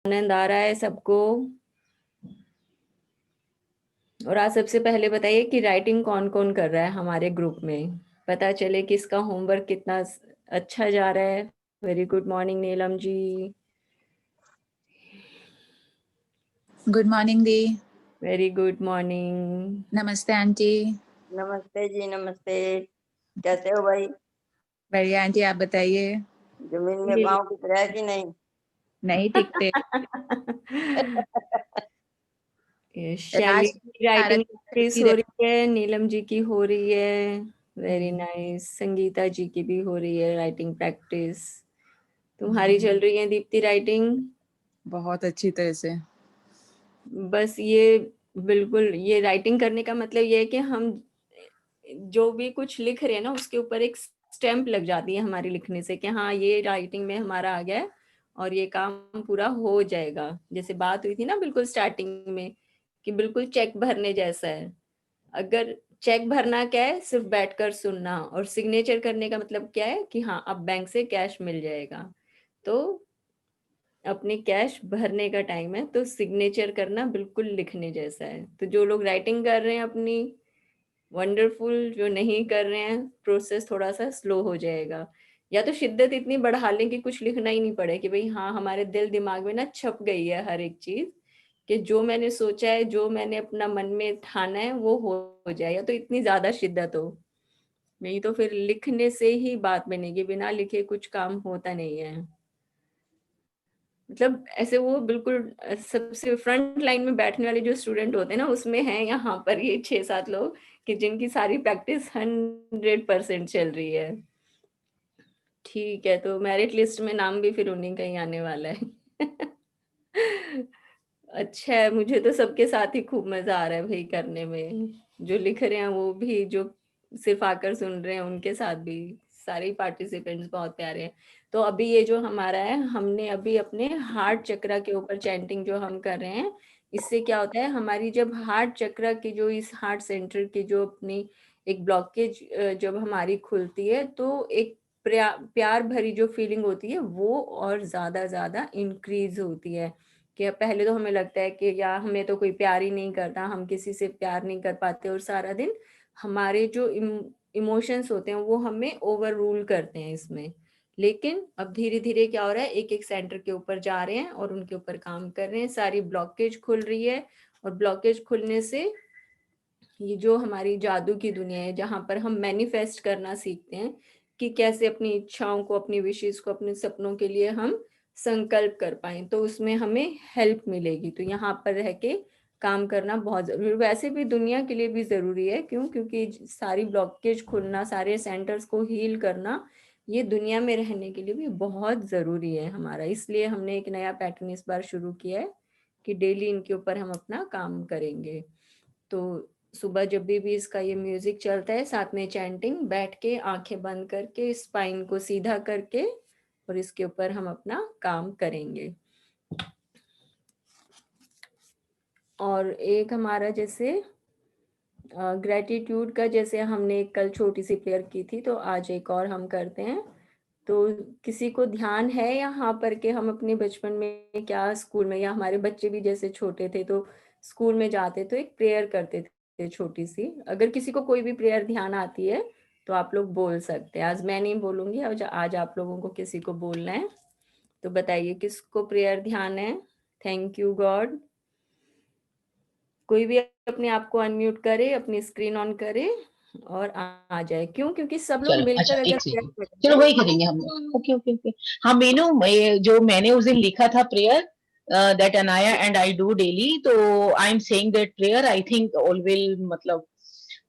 आनंद आ रहा है सबको। और आज सबसे पहले बताइए कि राइटिंग कौन कौन कर रहा है हमारे ग्रुप में, पता चले कि इसका होमवर्क कितना अच्छा जा रहा है। Very good morning Neelam ji. Good morning दी। Very good morning. नमस्ते आंटी। नमस्ते जी, नमस्ते। कैसे हो भाई? बढ़िया आंटी, आप बताइए। जमीन में पाँव दिख रहा है कि नहीं? नहीं टिकते। शैली राज की राइटिंग प्रैक्टिस की हो रही है, नीलम जी की हो रही है। वेरी हम्म, नाइस। संगीता जी की भी हो रही है राइटिंग प्रैक्टिस। तुम्हारी चल रही है दीप्ति राइटिंग? बहुत अच्छी तरह से। बस ये बिल्कुल, ये राइटिंग करने का मतलब ये है कि हम जो भी कुछ लिख रहे हैं ना उसके ऊपर एक स्टैम्प लग जाती है हमारी लिखने से कि हाँ ये राइटिंग में हमारा आ गया है और ये काम पूरा हो जाएगा। जैसे बात हुई थी ना बिल्कुल स्टार्टिंग में कि बिल्कुल चेक भरने जैसा है। अगर चेक भरना क्या है, सिर्फ बैठकर सुनना, और सिग्नेचर करने का मतलब क्या है कि हाँ अब बैंक से कैश मिल जाएगा। तो अपने कैश भरने का टाइम है, तो सिग्नेचर करना बिल्कुल लिखने जैसा है। तो जो लोग राइटिंग कर रहे हैं अपनी, वंडरफुल। जो नहीं कर रहे हैं, प्रोसेस थोड़ा सा स्लो हो जाएगा। या तो शिद्दत इतनी बढ़ा लें कि कुछ लिखना ही नहीं पड़े, कि भाई हाँ हमारे दिल दिमाग में ना छप गई है हर एक चीज, कि जो मैंने सोचा है, जो मैंने अपना मन में ठाना है वो हो जाए। या तो इतनी ज्यादा शिद्दत हो, नहीं तो फिर लिखने से ही बात बनेगी, बिना लिखे कुछ काम होता नहीं है। मतलब ऐसे वो बिल्कुल सबसे फ्रंट लाइन में बैठने वाले जो स्टूडेंट होते हैं ना, उसमें हैं यहाँ पर ये 6-7 लोग कि जिनकी सारी प्रैक्टिस 100% चल रही है। ठीक है, तो मेरिट लिस्ट में नाम भी फिर उन्हीं का ही आने वाला है। अच्छा है, मुझे तो सबके साथ ही खूब मजा आ रहा है भाई करने में। जो लिख रहे हैं वो भी, जो सिर्फ आकर सुन रहे हैं उनके साथ भी। सारे पार्टिसिपेंट्स बहुत प्यारे हैं। तो अभी ये जो हमारा है, हमने अभी अपने हार्ट चक्रा के ऊपर चैंटिंग जो हम कर रहे हैं, इससे क्या होता है, हमारी जब हार्ट चक्रा की जो इस हार्ट सेंटर की जो अपनी एक ब्लॉकेज जब हमारी खुलती है, तो एक प्यार भरी जो फीलिंग होती है वो और ज्यादा ज्यादा इंक्रीज होती है। कि पहले तो हमें लगता है कि यार हमें तो कोई प्यार ही नहीं करता, हम किसी से प्यार नहीं कर पाते, और सारा दिन हमारे जो इमोशंस होते हैं वो हमें ओवर रूल करते हैं इसमें। लेकिन अब धीरे धीरे क्या हो रहा है, एक एक सेंटर के ऊपर जा रहे हैं और उनके ऊपर काम कर रहे हैं, सारी ब्लॉकेज खुल रही है। और ब्लॉकेज खुलने से ये जो हमारी जादू की दुनिया है, जहां पर हम मैनिफेस्ट करना सीखते हैं कि कैसे अपनी इच्छाओं को, अपनी विशेष को, अपने सपनों के लिए हम संकल्प कर पाए, तो उसमें हमें हेल्प मिलेगी। तो यहाँ पर रह के काम करना बहुत जरूरी, वैसे भी दुनिया के लिए भी जरूरी है। क्यों? क्योंकि सारी ब्लॉकेज खुलना, सारे सेंटर्स को हील करना, ये दुनिया में रहने के लिए भी बहुत जरूरी है हमारा। इसलिए हमने एक नया पैटर्न इस बार शुरू किया है कि डेली इनके ऊपर हम अपना काम करेंगे। तो सुबह जब भी इसका ये म्यूजिक चलता है, साथ में चैंटिंग, बैठ के आंखें बंद करके स्पाइन को सीधा करके और इसके ऊपर हम अपना काम करेंगे। और एक हमारा जैसे ग्रेटिट्यूड का, जैसे हमने एक कल छोटी सी प्रेयर की थी, तो आज एक और हम करते हैं। तो किसी को ध्यान है यहाँ पर कि हम अपने बचपन में क्या स्कूल में, या हमारे बच्चे भी जैसे छोटे थे तो स्कूल में जाते तो एक प्रेयर करते थे छोटी सी। अगर किसी को कोई भी प्रेयर ध्यान आती है तो आप लोग बोल सकते हैं। आज मैं नहीं बोलूंगी, आज आप लोगों को किसी को बोलना है। तो बताइए किसको प्रेयर ध्यान है। Thank you God. कोई भी अपने आप को अनम्यूट करे, अपनी स्क्रीन ऑन करे और आ जाए। क्यों? क्योंकि सब लोग चलो अच्छा मिलकर अगर एक प्रेयर सेकंड, चलो करेंगे। वही करेंगे हम लोग। Okay okay okay. हाँ मीनू, जो मैंने उस दिन लिखा था prayer, that Anaya and I do daily, तो I am saying that prayer, I think all will मतलब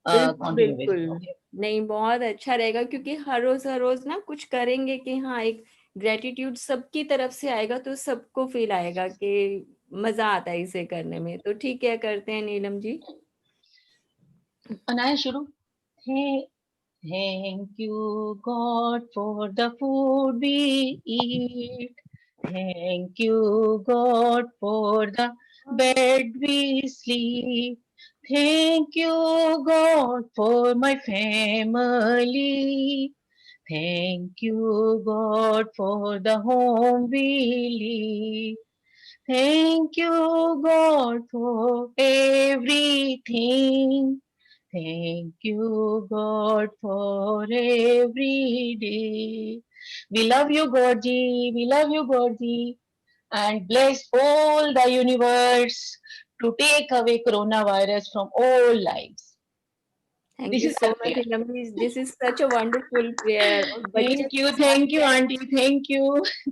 बिल्कुल कंटिन्यू विद बिल्कुल। इट। ओके। नहीं, बहुत अच्छा रहेगा, क्योंकि हर रोज ना कुछ करेंगे कि हाँ एक ग्रेटिट्यूड सबकी तरफ से आएगा, तो सबको फील आएगा कि मजा आता है इसे करने में। तो ठीक है, करते हैं नीलम जी। अनाया शुरू। Thank you, God, for the food we eat. Thank you, God, for the bed we sleep. Thank you, God, for my family. Thank you, God, for the home we live. Thank you, God, for everything. Thank you, God, for every day. We love you, Godji. We love you, Godji. And bless all the universe to take away coronavirus from all lives. Thank This you is so our much, prayer. Nami. This is such a wonderful prayer. और बच्चे के साथ Thank you, में auntie. Thank you,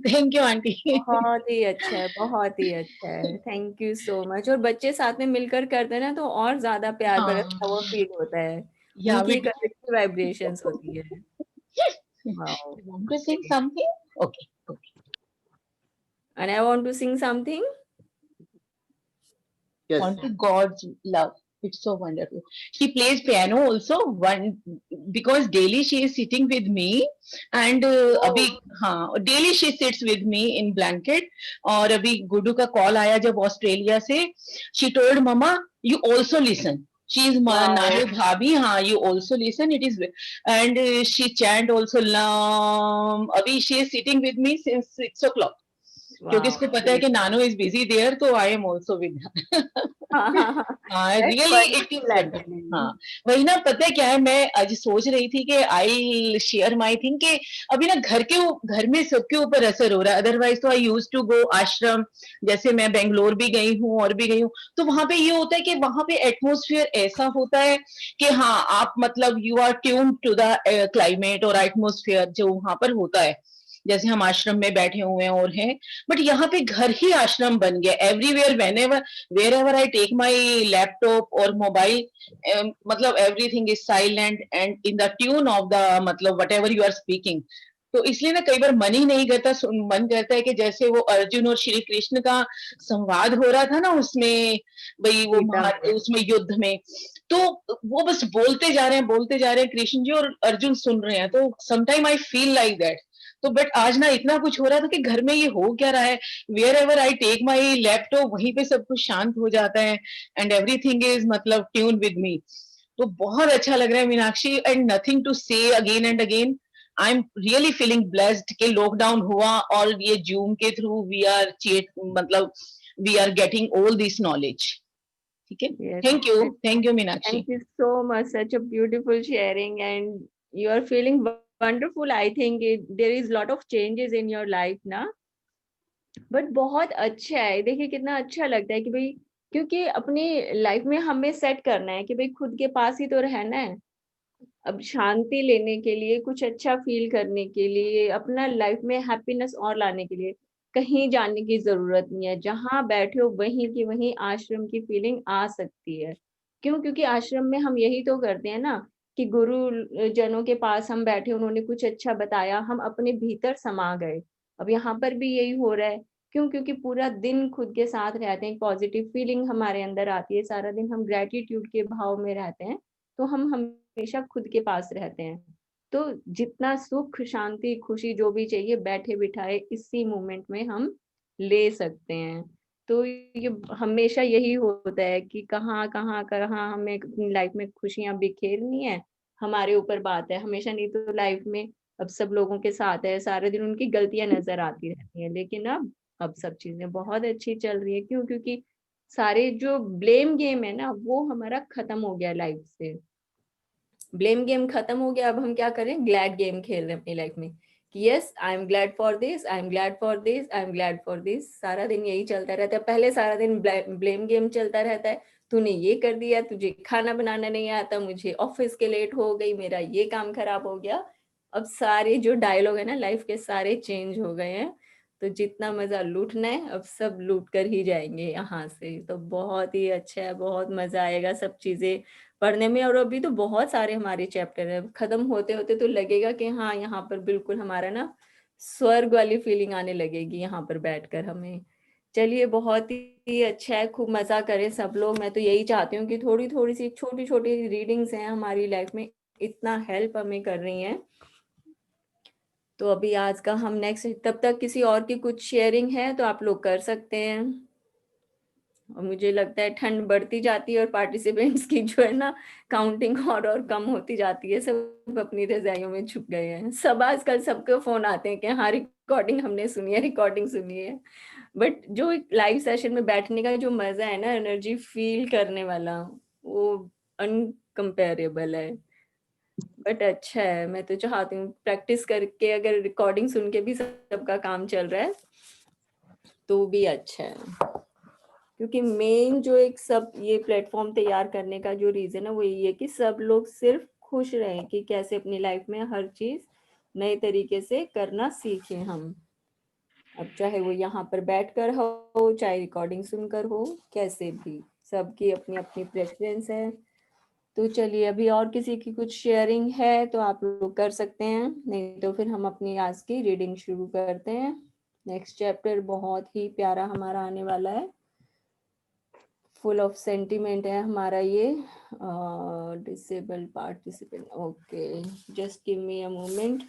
thank you, auntie. बहुत ही अच्छा है, बहुत ही अच्छा है। Thank you so much. और बच्चे साथ में मिलकर करते हैं ना तो और ज्यादा प्यार बरसता हुआ फील होता है। Yeah, उनकी we एक अलग की वाइब्रेशंस होती है। Wow. You want to sing something? Okay, okay. And I want to sing something. Yes. On to God's love. It's so wonderful. She plays piano also because daily she is sitting with me and अभी हाँ daily she sits with me in blanket और अभी गुड्डू का call आया जब Australia से she told mama you also listen. She is Nanu Bhabi. हाँ, you also listen. It is and she chant also lam. अभी she is sitting with me since 6 o'clock. क्योंकि इसको पता है कि नानो इज बिजी देयर तो I am also with really it is हाँ वही ना पता है क्या है मैं आज सोच रही थी कि आई शेयर माय थिंग कि अभी ना घर में सबके ऊपर असर हो रहा है अदरवाइज तो आई यूज टू गो आश्रम जैसे मैं बेंगलोर भी गई हूँ और भी गई हूँ तो वहां पे ये होता है कि वहां पे एटमोस्फियर ऐसा होता है कि हाँ आप मतलब you are tuned to the climate और एटमोस्फियर जो वहां पर होता है जैसे हम आश्रम में बैठे हुए हैं और हैं बट यहाँ पे घर ही आश्रम बन गया everywhere wherever I take my laptop और मोबाइल मतलब everything is silent and in the tune of the मतलब whatever you are speaking तो इसलिए ना कई बार मन ही नहीं करता मन करता है कि जैसे वो अर्जुन और श्री कृष्ण का संवाद हो रहा था ना उसमें भाई वो उसमें युद्ध में तो वो बस बोलते जा रहे हैं कृष्ण जी और अर्जुन सुन रहे हैं तो sometime I feel like that तो बट आज ना इतना कुछ हो रहा था कि घर में ये हो क्या रहा है wherever I take my laptop वहीं पे सब कुछ शांत हो जाता है एंड एवरीथिंग इज मतलब ट्यून विद मी तो बहुत अच्छा लग रहा है Meenakshi and nothing to say again and again I am really feeling blessed कि लॉकडाउन हुआ और ये जूम के थ्रू वी आर मतलब we are getting all this knowledge ठीक है thank you Meenakshi Thank you so much. Such a beautiful sharing, and you are feeling wonderful. I think there is lot of changes in your life ना, but बहुत अच्छा है। देखिए कितना अच्छा लगता है कि भाई क्योंकि अपनी लाइफ में हमें सेट करना है कि भाई खुद के पास ही तो रहना है। अब शांति लेने के लिए, कुछ अच्छा फील करने के लिए, अपना लाइफ में हैप्पीनेस और लाने के लिए कहीं जाने की जरूरत नहीं है। जहाँ बैठे हो वहीं की वहीं आश्रम की फीलिंग आ सकती है। क्यों? क्योंकि आश्रम में हम यही तो करते हैं ना कि गुरु जनों के पास हम बैठे, उन्होंने कुछ अच्छा बताया, हम अपने भीतर समा गए। अब यहाँ पर भी यही हो रहा है। क्यों? क्योंकि पूरा दिन खुद के साथ रहते हैं, पॉजिटिव फीलिंग हमारे अंदर आती है, सारा दिन हम ग्रेटिट्यूड के भाव में रहते हैं, तो हम हमेशा खुद के पास रहते हैं। तो जितना सुख, शांति, खुशी जो भी चाहिए बैठे बिठाए इसी मोमेंट में हम ले सकते हैं। तो ये हमेशा यही होता है कि कहाँ कहाँ कहाँ हमें अपनी लाइफ में खुशियां बिखेरनी है, हमारे ऊपर बात है। हमेशा नहीं तो लाइफ में अब सब लोगों के साथ है, सारे दिन उनकी गलतियां नजर आती रहती हैं, लेकिन अब सब चीजें बहुत अच्छी चल रही है। क्यों? क्योंकि सारे जो ब्लेम गेम है ना वो हमारा खत्म हो गया लाइफ से। ब्लेम गेम खत्म हो गया। अब हम क्या करें? ग्लैड गेम खेल रहे हैं अपनी लाइफ में कि yes I am glad for this, I am glad for this, I am glad for this. सारा दिन यही चलता रहता है। पहले सारा दिन ब्लेम गेम चलता रहता है, तूने ये कर दिया, तुझे खाना बनाना नहीं आता, मुझे ऑफिस के लेट हो गई, मेरा ये काम खराब हो गया। अब सारे जो डायलॉग है ना लाइफ के सारे चेंज हो गए हैं। तो जितना मजा लूटना है अब सब लूट कर ही जाएंगे यहाँ से। तो बहुत ही अच्छा है, बहुत मजा आएगा सब चीजें पढ़ने में। और अभी तो बहुत सारे हमारे चैप्टर है, खत्म होते होते तो लगेगा कि हाँ यहाँ पर बिल्कुल हमारा ना स्वर्ग वाली फीलिंग आने लगेगी यहाँ पर बैठकर हमें। चलिए बहुत ही अच्छा है, खूब मजा करें सब लोग। मैं तो यही चाहती हूँ कि थोड़ी थोड़ी सी छोटी छोटी रीडिंग्स हैं हमारी लाइफ में, इतना हेल्प हमें कर रही हैं। तो अभी आज का हम नेक्स्ट, तब तक किसी और की कुछ शेयरिंग है तो आप लोग कर सकते हैं। और मुझे लगता है ठंड बढ़ती जाती है और पार्टिसिपेंट्स की जो है ना काउंटिंग और कम होती जाती है, सब अपनी रजाइयों में छुप गए हैं। सब आजकल सबके फोन आते हैं कि हाँ रिकॉर्डिंग हमने सुनी है, रिकॉर्डिंग सुनी है। बट जो एक लाइव सेशन में बैठने का जो मजा है ना, एनर्जी फील करने वाला, वो अनकम्पेरेबल है। बट अच्छा है, मैं तो चाहती हूँ प्रैक्टिस करके, अगर रिकॉर्डिंग सुन के भी सबका काम चल रहा है तो भी अच्छा है। क्योंकि मेन जो एक सब ये प्लेटफॉर्म तैयार करने का जो रीजन है वो यही है कि सब लोग सिर्फ खुश रहें कि कैसे अपनी लाइफ में हर चीज नए तरीके से करना सीखें हम। अब चाहे वो यहाँ पर बैठकर हो, चाहे रिकॉर्डिंग सुनकर हो, कैसे भी, सबकी अपनी अपनी प्रेफरेंस है। तो चलिए, अभी और किसी की कुछ शेयरिंग है तो आप लोग कर सकते हैं, नहीं तो फिर हम अपनी आज की रीडिंग शुरू करते हैं। नेक्स्ट चैप्टर बहुत ही प्यारा हमारा आने वाला है, फुल ऑफ सेंटिमेंट है हमारा ये। Disabled participant, okay, just give me a moment.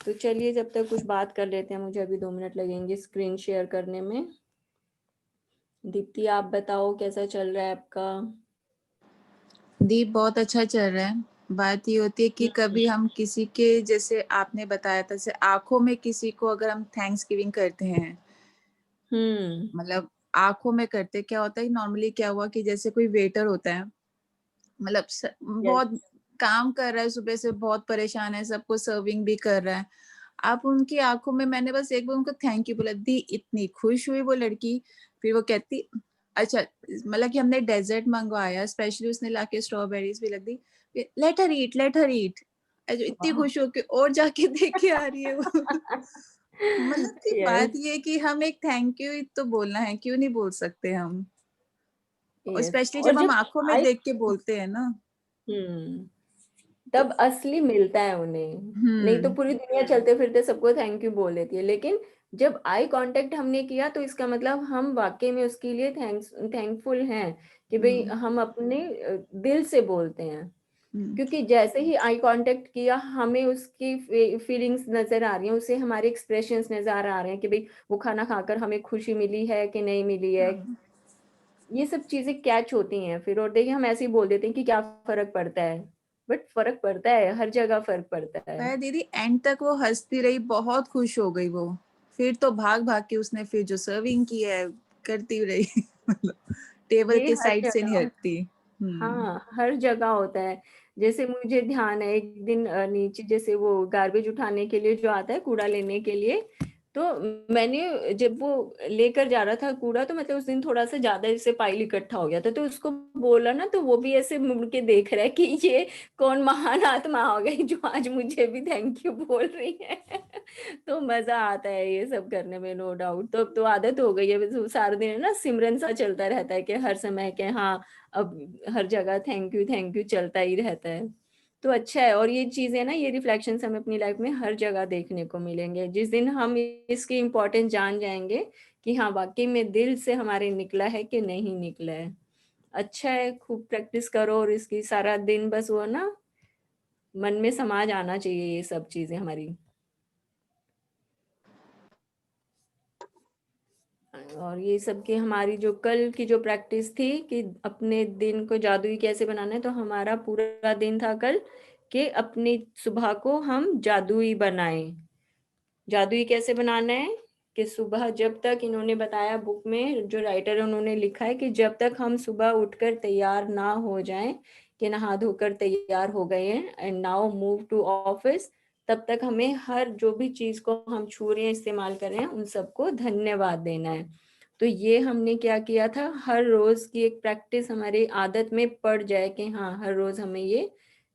तो चलिए जब तक कुछ बात कर लेते हैं, मुझे अभी 2 मिनट लगेंगे स्क्रीन शेयर करने में। दीप्ति आप बताओ कैसा चल रहा है आपका? दीप बहुत अच्छा चल रहा है। बात ये होती है कि कभी हम किसी के, जैसे आपने बताया था, जैसे आंखों में किसी को अगर हम थैंक्स गिविंग करते हैं, मतलब आंखों में करते, क्या होता है नॉर्मली, क्या हुआ कि जैसे कोई वेटर होता है, मतलब बहुत काम कर रहा है, सुबह से बहुत परेशान है, सबको सर्विंग भी कर रहा है, आप उनकी आंखों में, मैंने बस एक बार उनको थैंक यू बोला, दी इतनी खुश हुई वो लड़की। फिर वो कहती अच्छा, मतलब कि हमने डेजर्ट मंगवाया स्पेशली, उसने लाके स्ट्रॉबेरीज भी लग दी, लेट हर ईट, लेट हर ईट, इतनी खुश होके और जाके देख के आ रही है वो। मतलब कि बात ये है कि हम एक थैंक यू तो बोलना है, क्यों नहीं बोल सकते हम, और स्पेशली और जब हम जब आंखों में देख के बोलते हैं ना, तब असली मिलता है उन्हें। नहीं तो पूरी दुनिया चलते फिरते सबको थैंक यू बोल देती है, लेकिन जब आई कांटेक्ट हमने किया तो इसका मतलब हम वाकई में उसके लिए थैंकफुल हैं कि भाई हम अपने दिल से बोलते हैं। क्योंकि जैसे ही आई कांटेक्ट किया, हमें उसकी फीलिंग्स नजर आ रही हैं, उसे हमारे एक्सप्रेशंस नजर आ रहे हैं कि भाई वो खाना खाकर हमें खुशी मिली है कि नहीं मिली है। ये सब चीजें कैच होती हैं फिर, और देखिए हम ऐसे ही बोल देते हैं कि क्या फर्क पड़ता है, बट फर्क पड़ता है, हर जगह फर्क पड़ता है। पर दीदी एंड तक वो हंसती रही, बहुत खुश हो गई वो, फिर तो भाग भाग के उसने फिर जो सर्विंग की है करती रही। मतलब टेबल ये के हर साइड से नहीं जगह, हटती। हाँ हर जगह होता है। जैसे मुझे ध्यान है एक दिन नीचे जैसे वो गार्बेज उठाने के लिए जो आता है कूड़ा लेने के लिए, तो मैंने जब वो लेकर जा रहा था कूड़ा, तो मतलब उस दिन थोड़ा सा ज्यादा जैसे पाइल इकट्ठा हो गया था, तो उसको बोला ना, तो वो भी ऐसे मुड़ के देख रहा है कि ये कौन महान आत्मा हो गई जो आज मुझे भी थैंक यू बोल रही है। तो मजा आता है ये सब करने में, नो डाउट। तो अब तो आदत हो गई है, बस सारा दिन है ना सिमरन सा चलता रहता है कि हर समय के हाँ, अब हर जगह थैंक यू चलता ही रहता है। तो अच्छा है, और ये चीजें ना, ये रिफ्लेक्शंस हमें अपनी लाइफ में हर जगह देखने को मिलेंगे। जिस दिन हम इसकी इम्पोर्टेंस जान जाएंगे कि हाँ वाकई में दिल से हमारे निकला है कि नहीं निकला है। अच्छा है, खूब प्रैक्टिस करो, और इसकी सारा दिन बस वो ना मन में समा जाना चाहिए ये सब चीजें हमारी। और ये सब की हमारी जो कल की जो प्रैक्टिस थी कि अपने दिन को जादुई कैसे बनाना है, तो हमारा पूरा दिन था कल कि अपनी सुबह को हम जादुई बनाएं। जादुई कैसे बनाना है कि सुबह जब तक, इन्होंने बताया बुक में जो राइटर है उन्होंने लिखा है कि जब तक हम सुबह उठकर तैयार ना हो जाएं कि नहा धोकर तैयार हो गए हैं and now move to office, तब तक हमें हर जो भी चीज को हम छू रहे हैं, इस्तेमाल कर रहे हैं, उन सबको धन्यवाद देना है। तो ये हमने क्या किया था, हर रोज की एक प्रैक्टिस हमारी आदत में पड़ जाए कि हाँ हर रोज हमें ये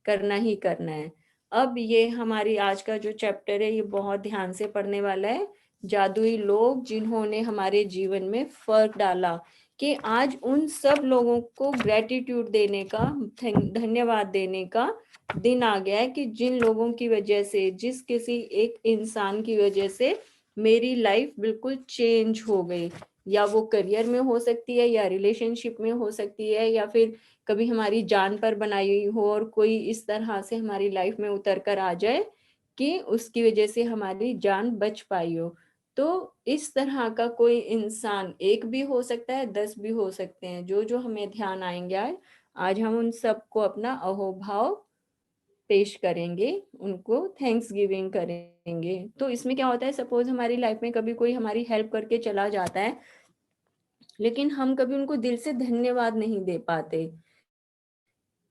करना ही करना है। अब ये हमारी आज का जो चैप्टर है ये बहुत ध्यान से पढ़ने वाला है। जादुई लोग जिन्होंने हमारे जीवन में फर्क डाला, कि आज उन सब लोगों को ग्रेटिट्यूड देने का, धन्यवाद देने का दिन आ गया है कि जिन लोगों की वजह से, जिस किसी एक इंसान की वजह से मेरी लाइफ बिल्कुल चेंज हो गई। या वो करियर में हो सकती है, या रिलेशनशिप में हो सकती है, या फिर कभी हमारी जान पर बनाई हुई हो और कोई इस तरह से हमारी लाइफ में उतर कर आ जाए कि उसकी वजह से हमारी जान बच पाई हो। तो इस तरह का कोई इंसान एक भी हो सकता है, 10 भी हो सकते हैं, जो हमें ध्यान आएंगे आज हम उन सबको अपना अहोभाव पेश करेंगे, उनको थैंक्स गिविंग करेंगे। तो इसमें क्या होता है, सपोज हमारी लाइफ में कभी कोई हमारी हेल्प करके चला जाता है, लेकिन हम कभी उनको दिल से धन्यवाद नहीं दे पाते।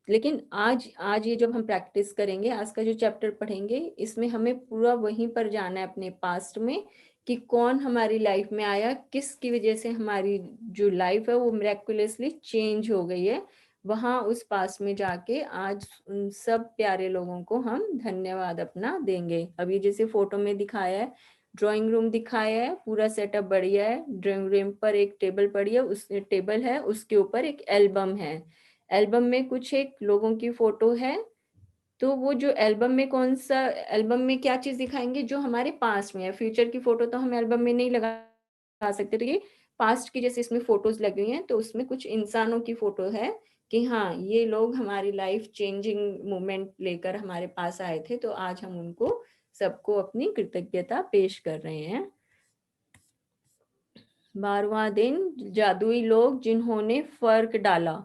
लेकिन आज आज ये जब हम प्रैक्टिस करेंगे, आज का जो चैप्टर पढ़ेंगे, इसमें हमें पूरा वहीं पर जाना है अपने पास्ट में, कि कौन हमारी लाइफ में आया, किसकी वजह से हमारी जो लाइफ है वो मिरेकुलसली चेंज हो गई है। वहां उस पास्ट में जाके आज उन सब प्यारे लोगों को हम धन्यवाद अपना देंगे। अभी जैसे फोटो में दिखाया है, ड्राइंग रूम दिखाया है, पूरा सेटअप बढ़िया है। ड्राइंग रूम पर एक टेबल पड़ी है, उस टेबल है, उसके ऊपर एक एल्बम है। एल्बम में कुछ एक लोगों की फोटो है। तो वो जो एल्बम में कौन सा, एल्बम में क्या चीज दिखाएंगे, जो हमारे पास्ट में है। फ्यूचर की फोटो तो हम एल्बम में नहीं लगा सकते, तो ये पास्ट की जैसे इसमें फोटोज लगी हुई हैं, तो उसमें कुछ इंसानों की फोटो है कि हाँ ये लोग हमारी लाइफ चेंजिंग मोमेंट लेकर हमारे पास आए थे, तो आज हम उनको सबको अपनी कृतज्ञता पेश कर रहे हैं। 12वां दिन, जादुई लोग जिन्होंने फर्क डाला।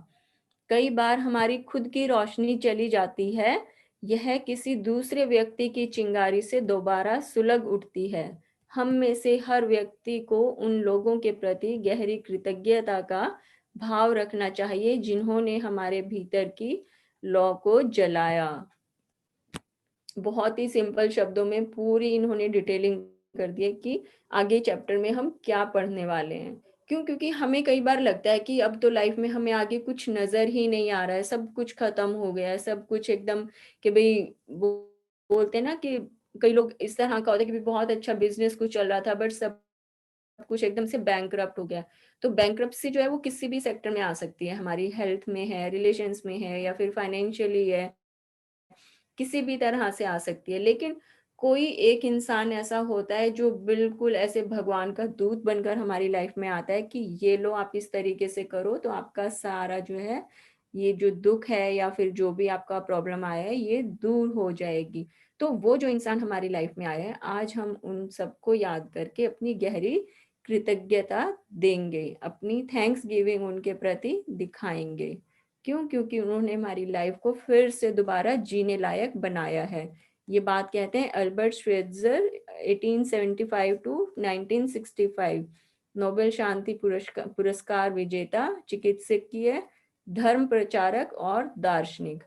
कई बार हमारी खुद की रोशनी चली जाती है, यह किसी दूसरे व्यक्ति की चिंगारी से दोबारा सुलग उठती है। हम में से हर व्यक्ति को उन लोगों के प्रति गहरी कृतज्ञता का भाव रखना चाहिए जिन्होंने हमारे भीतर की लौ को जलाया। बहुत ही सिंपल शब्दों में पूरी इन्होंने डिटेलिंग कर दी है कि आगे चैप्टर में हम क्या पढ़ने वाले हैं। क्यों? क्योंकि हमें कई बार लगता है कि अब तो लाइफ में हमें आगे कुछ नजर ही नहीं आ रहा है, सब कुछ खत्म हो गया है, सब कुछ एकदम, कि भाई बोलते हैं ना कि कई लोग इस तरह का होता है कि भी बहुत अच्छा बिजनेस कुछ चल रहा था, बट सब कुछ एकदम से बैंकरप्ट हो गया। तो बैंकरप्सी जो है वो किसी भी सेक्टर में आ सकती है, हमारी हेल्थ में है, रिलेशंस में है, या फिर फाइनेंशियली है, किसी भी तरह से आ सकती है। लेकिन कोई एक इंसान ऐसा होता है जो बिल्कुल ऐसे भगवान का दूत बनकर हमारी लाइफ में आता है कि ये लो आप इस तरीके से करो तो आपका सारा जो है ये जो दुख है या फिर जो भी आपका प्रॉब्लम आया है ये दूर हो जाएगी। तो वो जो इंसान हमारी लाइफ में आया है, आज हम उन सबको याद करके अपनी गहरी कृतज्ञता देंगे, अपनी थैंक्स गिविंग उनके प्रति दिखाएंगे। क्यों? क्योंकि उन्होंने हमारी लाइफ को फिर से दोबारा जीने लायक बनाया है। ये बात कहते हैं अल्बर्ट श्वेट्जर, 1875 टू 1965, नोबेल शांति पुरस्कार विजेता, चिकित्सकीय, धर्म प्रचारक और दार्शनिक।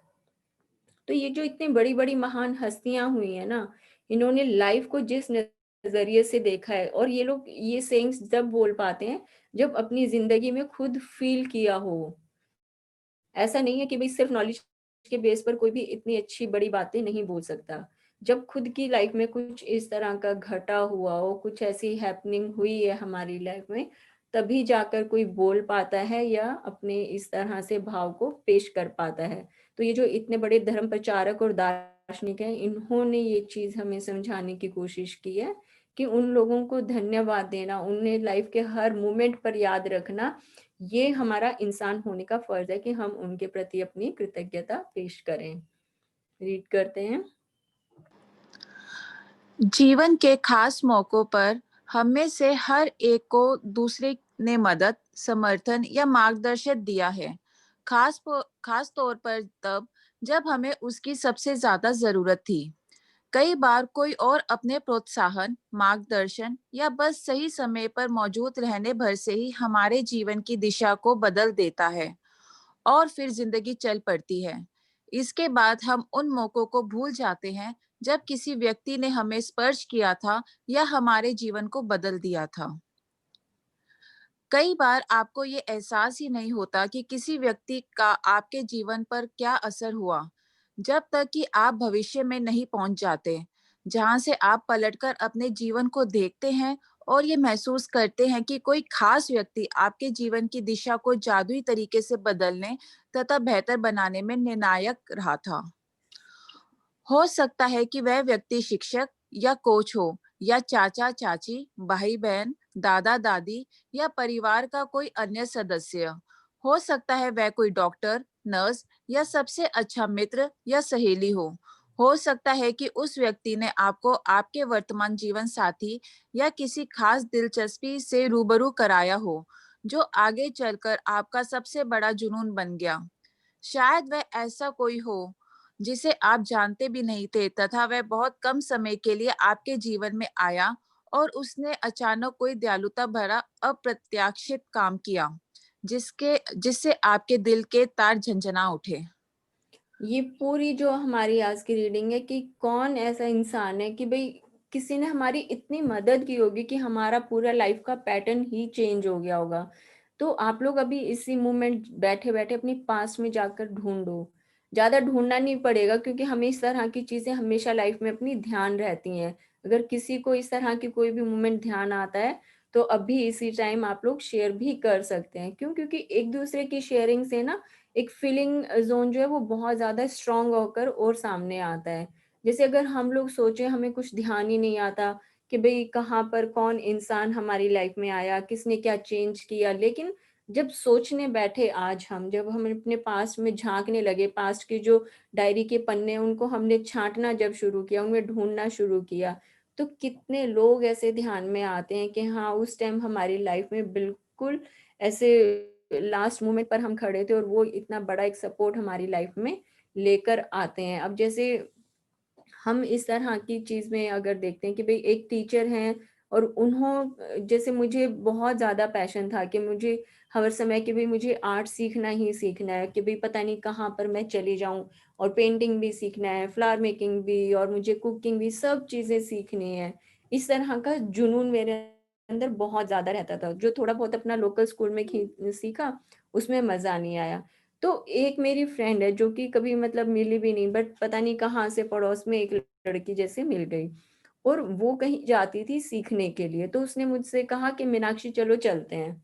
तो ये जो इतनी बड़ी बड़ी महान हस्तियां हुई है ना, इन्होंने लाइफ को जिस नजरिए से देखा है, और ये लोग ये सेइंग्स जब बोल पाते हैं जब अपनी जिंदगी में खुद फील किया हो। ऐसा नहीं है कि भाई सिर्फ नॉलेज के बेस पर कोई भी इतनी अच्छी बड़ी बातें नहीं बोल सकता। जब खुद की लाइफ में कुछ इस तरह का घटा हुआ हो, कुछ ऐसी हैपनिंग हुई है हमारी लाइफ में, तभी जाकर कोई बोल पाता है या अपने इस तरह से भाव को पेश कर पाता है। तो ये जो इतने बड़े धर्म प्रचारक और दार्शनिक हैं, इन्होंने ये चीज हमें समझाने की कोशिश की है कि उन लोगों को धन्यवाद देना, उन्हें लाइफ के हर मोमेंट पर याद रखना, ये हमारा इंसान होने का फर्ज है कि हम उनके प्रति अपनी कृतज्ञता पेश करें। रीड करते हैं। जीवन के खास मौकों पर हम में से हर एक को दूसरे ने मदद, समर्थन या मार्गदर्शन दिया है। खास तौर पर तब जब हमें उसकी सबसे ज्यादा जरूरत थी। कई बार कोई और अपने प्रोत्साहन, मार्गदर्शन या बस सही समय पर मौजूद रहने भर से ही हमारे जीवन की दिशा को बदल देता है और फिर जिंदगी चल पड़ती है। इसके बाद हम उन मौकों को भूल जाते हैं जब किसी व्यक्ति ने हमें स्पर्श किया था या हमारे जीवन को बदल दिया था। कई बार आपको ये एहसास ही नहीं होता कि किसी व्यक्ति का आपके जीवन पर क्या असर हुआ, जब तक कि आप भविष्य में नहीं पहुंच जाते, जहां से आप पलटकर अपने जीवन को देखते हैं और ये महसूस करते हैं कि कोई खास व्यक्ति आपके जीवन की दिशा को जादुई तरीके से बदलने तथा बेहतर बनाने में निर्णायक रहा था। हो सकता है कि वह व्यक्ति शिक्षक या कोच हो, या चाचा चाची, भाई बहन, दादा दादी या परिवार का कोई अन्य सदस्य। हो सकता है वह कोई डॉक्टर, नर्स या सबसे अच्छा मित्र या सहेली हो। हो सकता है कि उस व्यक्ति ने आपको आपके वर्तमान जीवन साथी या किसी खास दिलचस्पी से रूबरू कराया हो, जो आगे चलकर आपका सबसे बड़ा जुनून बन गया। शायद वह ऐसा कोई हो, जिसे आप जानते भी नहीं थे तथा वह बहुत कम समय के लिए आपके जीवन में आया और उसने अचानक कोई दयालुता भरा अप्रत्याशित काम किया, जिससे आपके दिल के तार झंझना उठे। ये पूरी जो हमारी आज की रीडिंग है कि कौन ऐसा इंसान है कि भाई किसी ने हमारी इतनी मदद की होगी कि हमारा पूरा लाइफ का पैटर्न ही चेंज हो गया होगा। तो आप लोग अभी इसी मोमेंट बैठे बैठे अपनी पास्ट में जाकर ढूंढो। ज्यादा ढूंढना नहीं पड़ेगा क्योंकि हमें इस तरह की चीजें हमेशा लाइफ में अपनी ध्यान रहती हैं। अगर किसी को इस तरह की कोई भी मोमेंट ध्यान आता है तो अभी इसी टाइम आप लोग शेयर भी कर सकते हैं। क्यों? क्योंकि एक दूसरे की शेयरिंग से ना एक फीलिंग जोन जो है वो बहुत ज्यादा स्ट्रांग होकर और सामने आता है। जैसे अगर हम लोग सोचे हमें कुछ ध्यान ही नहीं आता कि भाई कहाँ पर कौन इंसान हमारी लाइफ में आया, किसने क्या चेंज किया, लेकिन जब सोचने बैठे आज हम, जब हम अपने पास्ट में झांकने लगे, पास्ट की जो डायरी के पन्ने उनको हमने छांटना जब शुरू किया, उनमें ढूंढना शुरू किया, तो कितने लोग ऐसे ध्यान में आते हैं कि हाँ उस टाइम हमारी लाइफ में बिल्कुल ऐसे लास्ट मोमेंट पर हम खड़े थे और वो इतना बड़ा एक सपोर्ट हमारी लाइफ में लेकर आते हैं। अब जैसे हम इस तरह की चीज में अगर देखते हैं कि भाई एक टीचर हैं और उन्हों जैसे मुझे बहुत ज्यादा पैशन था कि मुझे हर समय कि भाई मुझे आर्ट सीखना ही सीखना है, कि भाई पता नहीं कहाँ पर मैं चली जाऊं, और पेंटिंग भी सीखना है, फ्लावर मेकिंग भी, और मुझे कुकिंग भी, सब चीजें सीखनी है। इस तरह का जुनून मेरे अंदर बहुत ज्यादा रहता था। जो थोड़ा बहुत अपना लोकल स्कूल में सीखा उसमें मजा नहीं आया। तो एक मेरी फ्रेंड है जो कि कभी मतलब मिली भी नहीं, बट पता नहीं कहाँ से पड़ोस में एक लड़की जैसे मिल गई, और वो कहीं जाती थी सीखने के लिए। तो उसने मुझसे कहा कि मीनाक्षी चलो चलते हैं।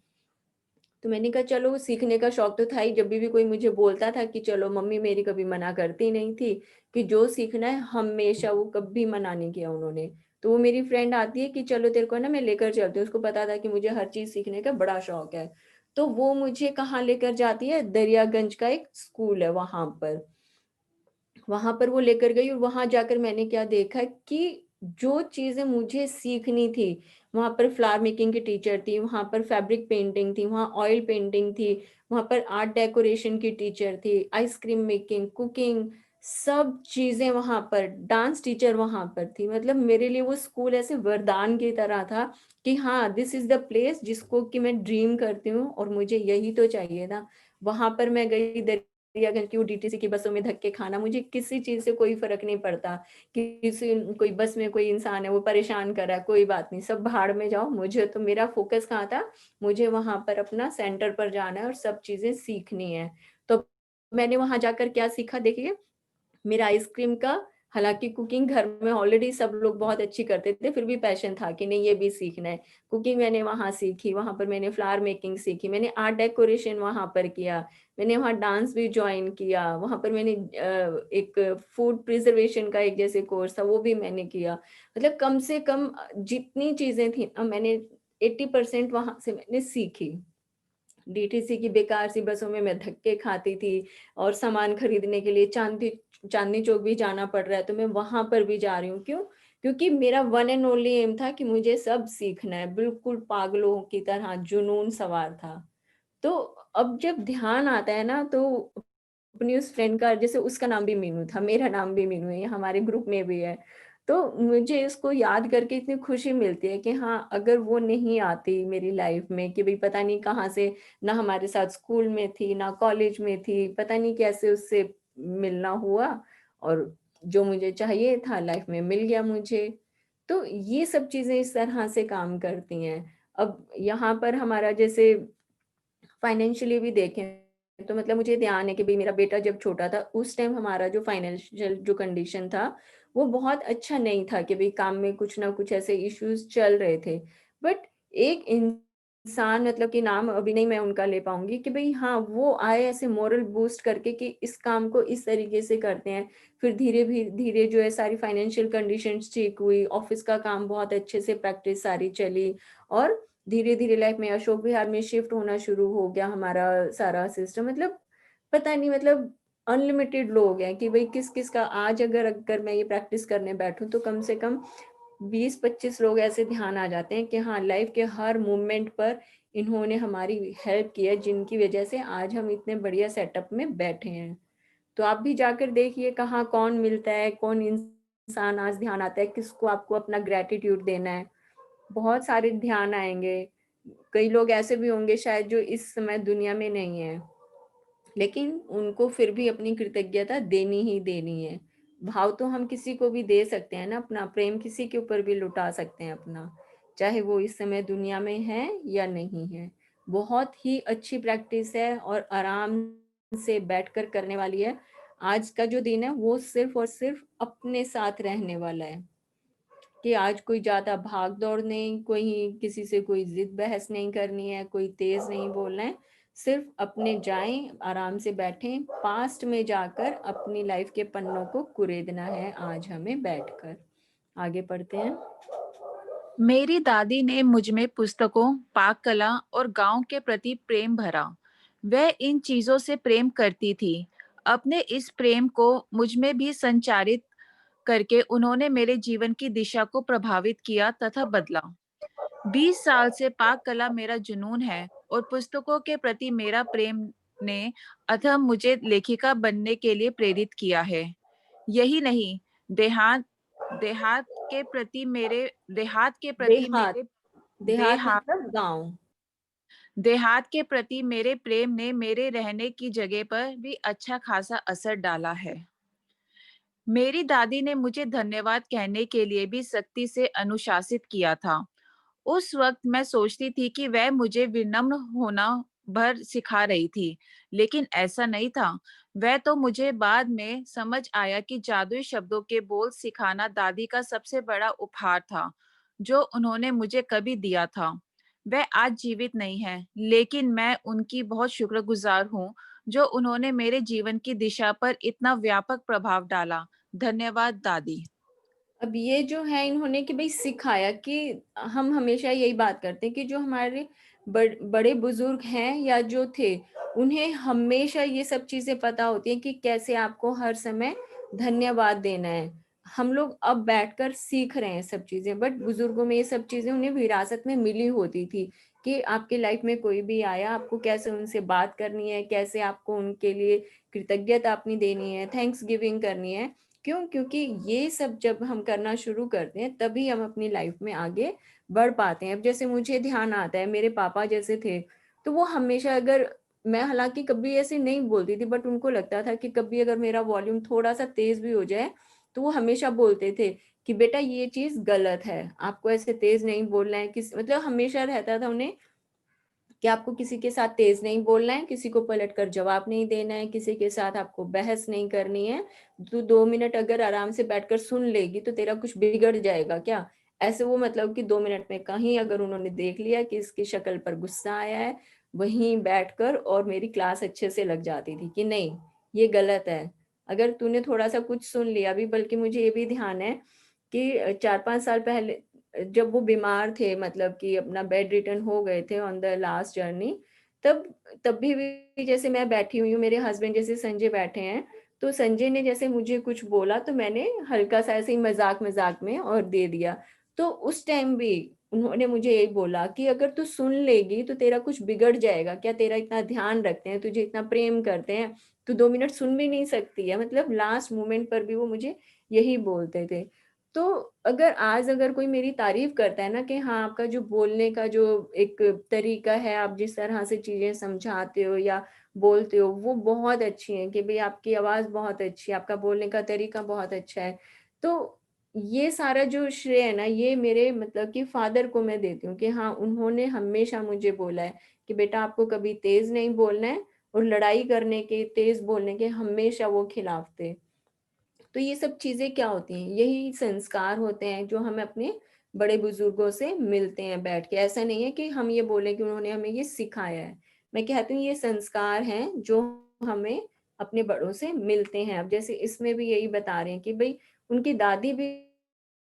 तो मैंने कहा चलो, सीखने का शौक तो था ही, जब भी कोई मुझे बोलता था कि चलो, मम्मी मेरी कभी मना करती नहीं थी कि जो सीखना है हमेशा, वो कभी मना नहीं किया उन्होंने। तो वो मेरी फ्रेंड आती है कि चलो तेरे को ना मैं लेकर चलती हूँ, उसको पता था कि मुझे हर चीज सीखने का बड़ा शौक है। तो वो मुझे कहाँ लेकर जाती है, दरियागंज का एक स्कूल है वहां पर वो लेकर गई, और वहां जाकर मैंने क्या देखा कि जो चीजें मुझे सीखनी थी, वहां पर फ्लावर मेकिंग की टीचर थी, वहां पर फैब्रिक पेंटिंग थी, वहां ऑयल पेंटिंग थी, वहां पर आर्ट डेकोरेशन की टीचर थी, आइसक्रीम मेकिंग, कुकिंग, सब चीजें वहां पर, डांस टीचर वहां पर थी। मतलब मेरे लिए वो स्कूल ऐसे वरदान की तरह था कि हाँ दिस इज द प्लेस जिसको कि मैं ड्रीम करती हूँ और मुझे यही तो चाहिए था। वहां पर मैं गई, दरियागंज की वो डीटीसी की बसों में धक्के खाना, मुझे किसी चीज से कोई फर्क नहीं पड़ता। किसी कोई बस में कोई इंसान है वो परेशान कर रहा है, कोई बात नहीं, सब भाड़ में जाओ, मुझे तो मेरा फोकस कहाँ था, मुझे वहां पर अपना सेंटर पर जाना है और सब चीजें सीखनी है। तो मैंने वहां जाकर क्या सीखा देखिए, मेरा आइसक्रीम का, हालांकि कुकिंग घर में ऑलरेडी सब लोग बहुत अच्छी करते थे, फिर भी पैशन था कि नहीं ये भी सीखना है। कुकिंग मैंने वहां सीखी, वहां पर मैंने फ्लावर मेकिंग सीखी, मैंने आर्ट डेकोरेशन वहां पर किया, मैंने वहां डांस भी ज्वाइन किया, वहां पर मैंने एक फूड प्रिजर्वेशन का एक जैसे कोर्स था वो भी मैंने किया। मतलब कम से कम जितनी चीजें थी मैंने 80% वहां से मैंने सीखी। डीटीसी की बेकार सी बसों में मैं धक्के खाती थी, और सामान खरीदने के लिए चांदनी चौक भी जाना पड़ रहा है तो मैं वहां पर भी जा रही हूँ। क्यों? क्योंकि मेरा वन एंड ओनली एम था कि मुझे सब सीखना है, बिल्कुल पागलों की तरह जुनून सवार था। तो अब जब ध्यान आता है ना, तो अपनी उस फ्रेंड का, जैसे उसका नाम भी मीनू था, मेरा नाम भी मीनू है, ये हमारे ग्रुप में भी है, तो मुझे इसको याद करके इतनी खुशी मिलती है कि हाँ अगर वो नहीं आती मेरी लाइफ में, कि भाई पता नहीं कहाँ से, ना हमारे साथ स्कूल में थी ना कॉलेज में थी, पता नहीं कैसे उससे मिलना हुआ, और जो मुझे चाहिए था लाइफ में मिल गया मुझे। तो ये सब चीजें इस तरह से काम करती हैं। अब यहाँ पर हमारा जैसे फाइनेंशियली भी देखें तो मतलब मुझे ध्यान है कि भाई मेरा बेटा जब छोटा था उस टाइम हमारा जो फाइनेंशियल जो कंडीशन था वो बहुत अच्छा नहीं था, कि भाई काम में कुछ ना कुछ ऐसे इश्यूज चल रहे थे। बट एक इंसान, मतलब कि नाम अभी नहीं मैं उनका ले पाऊंगी, कि भाई हाँ वो आए ऐसे मोरल बूस्ट करके कि इस काम को इस तरीके से करते हैं। फिर धीरे धीरे जो है सारी फाइनेंशियल कंडीशंस ठीक हुई, ऑफिस का काम बहुत अच्छे से प्रैक्टिस सारी चली, और धीरे धीरे लाइफ में अशोक विहार में शिफ्ट होना शुरू हो गया हमारा सारा सिस्टम। मतलब पता नहीं, मतलब अनलिमिटेड लोग हैं कि भाई किस-किस का आज अगर मैं ये प्रैक्टिस करने बैठूँ तो कम से कम 20-25 लोग ऐसे ध्यान आ जाते हैं कि हाँ, लाइफ के हर मोमेंट पर इन्होंने हमारी हेल्प की है, जिनकी वजह से आज हम इतने बढ़िया सेटअप में बैठे हैं। तो आप भी जाकर देखिए कहाँ कौन मिलता है, कौन इंसान आज ध्यान आता है, किसको आपको अपना ग्रैटिट्यूड देना है। बहुत सारे ध्यान आएँगे। कई लोग ऐसे भी होंगे शायद जो इस समय दुनिया में नहीं है, लेकिन उनको फिर भी अपनी कृतज्ञता देनी ही देनी है। भाव तो हम किसी को भी दे सकते हैं ना, अपना प्रेम किसी के ऊपर भी लुटा सकते हैं अपना, चाहे वो इस समय दुनिया में है या नहीं है। बहुत ही अच्छी प्रैक्टिस है और आराम से बैठकर करने वाली है। आज का जो दिन है वो सिर्फ और सिर्फ अपने साथ रहने वाला है। कि आज कोई ज़्यादा भाग-दौड़ नहीं, कोई किसी से कोई ज़िद बहस नहीं करनी है, कोई तेज़ नहीं बोलना है। सिर्फ़ अपने जाएँ, आराम से बैठें, पास्ट में जाकर अपनी लाइफ़ के पन्नों को कुरेदना है आज हमें बैठकर। आगे पढ़ते हैं। मेरी दादी ने मुझ में पुस्तकों, पाक कला और गांव के प्रति प्रेम भरा। वह इन चीजों से प्रेम करती थी। अपने इस प्रेम को मुझ में भी संचारित करके उन्होंने मेरे जीवन की दिशा को प्रभावित किया तथा बदला। 20 साल से पाक कला मेरा जुनून है और पुस्तकों के प्रति मेरा प्रेम ने अतः मुझे लेखिका बनने के लिए प्रेरित किया है। यही नहीं, देहात देहात के प्रति मेरे देहात के प्रति देहात, मेरे देहात देहात मतलब गाँव। देहात के प्रति मेरे प्रेम ने मेरे रहने की जगह पर भी अच्छा खासा असर डाला है। मेरी दादी ने मुझे धन्यवाद कहने के लिए भी सख्ती से अनुशासित किया था। उस वक्त मैं सोचती थी कि वह मुझे विनम्र होना भर सिखा रही थी, लेकिन ऐसा नहीं था। वह तो मुझे बाद में समझ आया कि जादुई शब्दों के बोल सिखाना दादी का सबसे बड़ा उपहार था, जो उन्होंने मुझे कभी दिया था। वह आज जीवित नहीं है, लेकिन मैं उनकी बहुत शुक्रगुजार हूँ, जो उन्होंने मेरे जीवन की दिशा पर इतना व्यापक प्रभाव डाला। धन्यवाद दादी। अब ये जो है इन्होंने कि भई सिखाया कि हम हमेशा यही बात करते हैं कि जो हमारे बड़े बुजुर्ग हैं या जो थे, उन्हें हमेशा ये सब चीजें पता होती हैं कि कैसे आपको हर समय धन्यवाद देना है। हम लोग अब बैठकर सीख रहे हैं सब चीजें, बट बुजुर्गों में ये सब चीजें उन्हें विरासत में मिली होती थी कि आपके लाइफ में कोई भी आया, आपको कैसे उनसे बात करनी है, कैसे आपको उनके लिए कृतज्ञता अपनी देनी है, थैंक्स गिविंग करनी है। क्यों? क्योंकि ये सब जब हम करना शुरू करते हैं तभी हम अपनी लाइफ में आगे बढ़ पाते हैं। अब जैसे मुझे ध्यान आता है मेरे पापा जैसे थे, तो वो हमेशा अगर मैं हालाँकि कभी ऐसे नहीं बोलती थी, बट उनको लगता था कि कभी अगर मेरा वॉल्यूम थोड़ा-सा तेज़ भी हो जाए, तो वो हमेशा बोलते थे कि बेटा ये चीज़ गलत है, आपको ऐसे तेज़ नहीं बोलना है। किस मतलब हमेशा रहता था उन्हें कि आपको किसी के साथ तेज नहीं बोलना है, किसी को पलटकर जवाब नहीं देना है, किसी के साथ आपको बहस नहीं करनी है। तू 2 मिनट अगर आराम से बैठकर सुन लेगी तो तेरा कुछ बिगड़ जाएगा क्या? ऐसे वो मतलब कि 2 मिनट में कहीं अगर उन्होंने देख लिया कि इसकी शक्ल पर गुस्सा आया है, वहीं बैठकर और मेरी क्लास अच्छे से लग जाती थी कि नहीं, ये गलत है। अगर तूने थोड़ा-सा कुछ सुन लिया भी, बल्कि मुझे ये भी ध्यान है कि 4-5 साल पहले जब वो बीमार थे, मतलब कि अपना बेड रिटर्न हो गए थे ऑन द लास्ट जर्नी, तब तब भी जैसे मैं बैठी हुई हूँ, मेरे हस्बैंड जैसे संजय बैठे हैं, तो संजय ने जैसे मुझे कुछ बोला तो मैंने हल्का-सा ऐसे ही मज़ाक-मज़ाक में और दे दिया। तो उस टाइम भी उन्होंने मुझे यही बोला कि अगर तू सुन लेगी तो तेरा कुछ बिगड़ जाएगा क्या? तेरा इतना ध्यान रखते हैं, तुझे इतना प्रेम करते हैं, तू 2 मिनट सुन भी नहीं सकती है? मतलब लास्ट मोमेंट पर भी वो मुझे यही बोलते थे। तो अगर कोई मेरी तारीफ़ करता है ना कि हाँ, आपका जो बोलने का जो एक तरीका है, आप जिस तरह से चीज़ें समझाते हो या बोलते हो, वो बहुत अच्छी है कि भई आपकी आवाज़ बहुत अच्छी है, आपका बोलने का तरीका बहुत अच्छा है। तो ये सारा जो श्रेय है ना, ये मेरे मतलब कि फ़ादर को मैं देती हूँ कि हाँ, उन्होंने हमेशा मुझे बोला है कि बेटा आपको कभी तेज़ नहीं बोलना है, और लड़ाई करने के, तेज़ बोलने के हमेशा वो खिलाफ थे। तो ये सब चीज़ें क्या होती हैं? यही संस्कार होते हैं जो हमें अपने बड़े बुजुर्गों से मिलते हैं बैठ के। ऐसा नहीं है कि हम ये बोलें कि उन्होंने हमें ये सिखाया है। मैं कहती हूँ ये संस्कार हैं जो हमें अपने बड़ों से मिलते हैं। अब जैसे इसमें भी यही बता रहे हैं कि भई उनकी दादी भी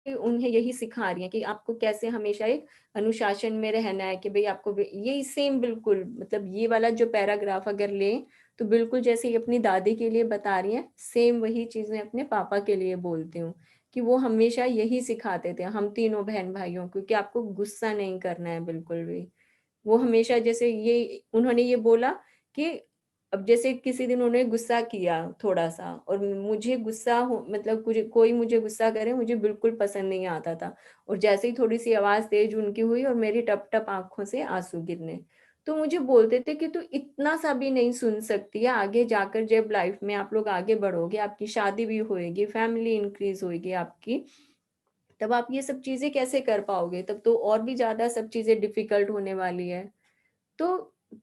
उन्हें यही सिखा रही हैं कि आपको कैसे हमेशा एक अनुशासन में रहना है, कि भई आपको ब यही सेम बिल्कुल, मतलब ये वाला जो पैराग्राफ अगर लें तो बिल्कुल जैसे ये अपनी दादी के लिए बता रही हैं, सेम वही चीज़ मैं अपने पापा के लिए बोलती हूँ कि वो हमेशा यही सिखाते थे, हम तीनों बहन-भाइयों को, कि आपको गुस्सा नहीं करना है बिल्कुल भी। वो हमेशा जैसे ये उन्होंने ये बोला कि अब जैसे किसी दिन उन्होंने गुस्सा किया थोड़ा-सा और मुझे गुस्सा हो मतलब कुछ कोई मुझे गुस्सा करे मुझे बिल्कुल पसंद नहीं आता था। और जैसे ही थोड़ी-सी आवाज़ तेज़ उनकी हुई और मेरी टप-टप आँखों से आँसू गिरने। तो मुझे बोलते थे कि तू इतना सा भी नहीं सुन सकती है, आगे जाकर जब लाइफ में आप लोग आगे बढ़ोगे, आपकी शादी भी होएगी, फैमिली इंक्रीज़ होएगी आपकी, तब आप ये सब चीज़ें कैसे कर पाओगे? तब तो और भी ज़्यादा सब चीज़ें डिफ़िकल्ट होने वाली है। तो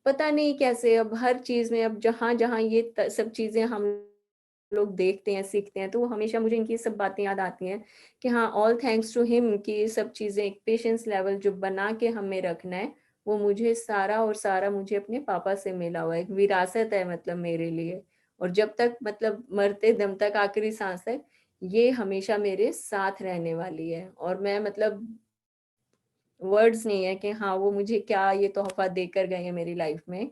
पता नहीं कैसे अब हर चीज़ में अब जहाँ-जहाँ ये सब चीज़ें हम लोग देखते हैं, सीखते हैं, तो वो हमेशा मुझे इनकी सब बातें याद आती हैं कि हाँ, ऑल थैंक्स टू हिम कि ये सब चीज़ें एक पेशेंस लेवल जो बना के हमें रखना है, वो मुझे सारा और सारा मुझे अपने पापा से मिला हुआ है। एक विरासत है मतलब मेरे लिए। और जब तक मतलब मरते दम तक आखिरी साँस तक, ये हमेशा मेरे साथ रहने वाली है। और मैं मतलब वर्ड्स नहीं है कि हाँ, वो मुझे क्या ये तोहफ़ा देकर गए हैं मेरी लाइफ़ में।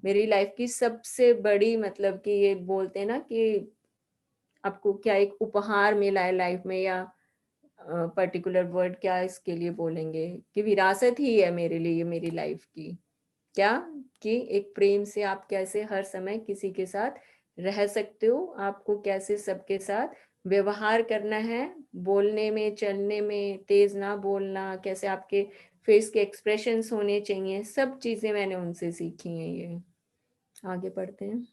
मेरी लाइफ़ की सबसे बड़ी मतलब कि ये बोलते हैं ना कि आपको क्या एक उपहार मिला है लाइफ़ में या पर्टिकुलर वर्ड क्या इसके लिए बोलेंगे कि विरासत ही है मेरे लिए मेरी लाइफ़ की। क्या? कि एक प्रेम से आप कैसे हर समय किसी के साथ रह सकते हो, आपको कैसे सबके साथ व्यवहार करना है, बोलने में, चलने में, तेज़ ना बोलना, कैसे आपके फेस के एक्सप्रेशंस होने चाहिए, सब चीज़ें मैंने उनसे सीखी हैं ये। आगे बढ़ते हैं।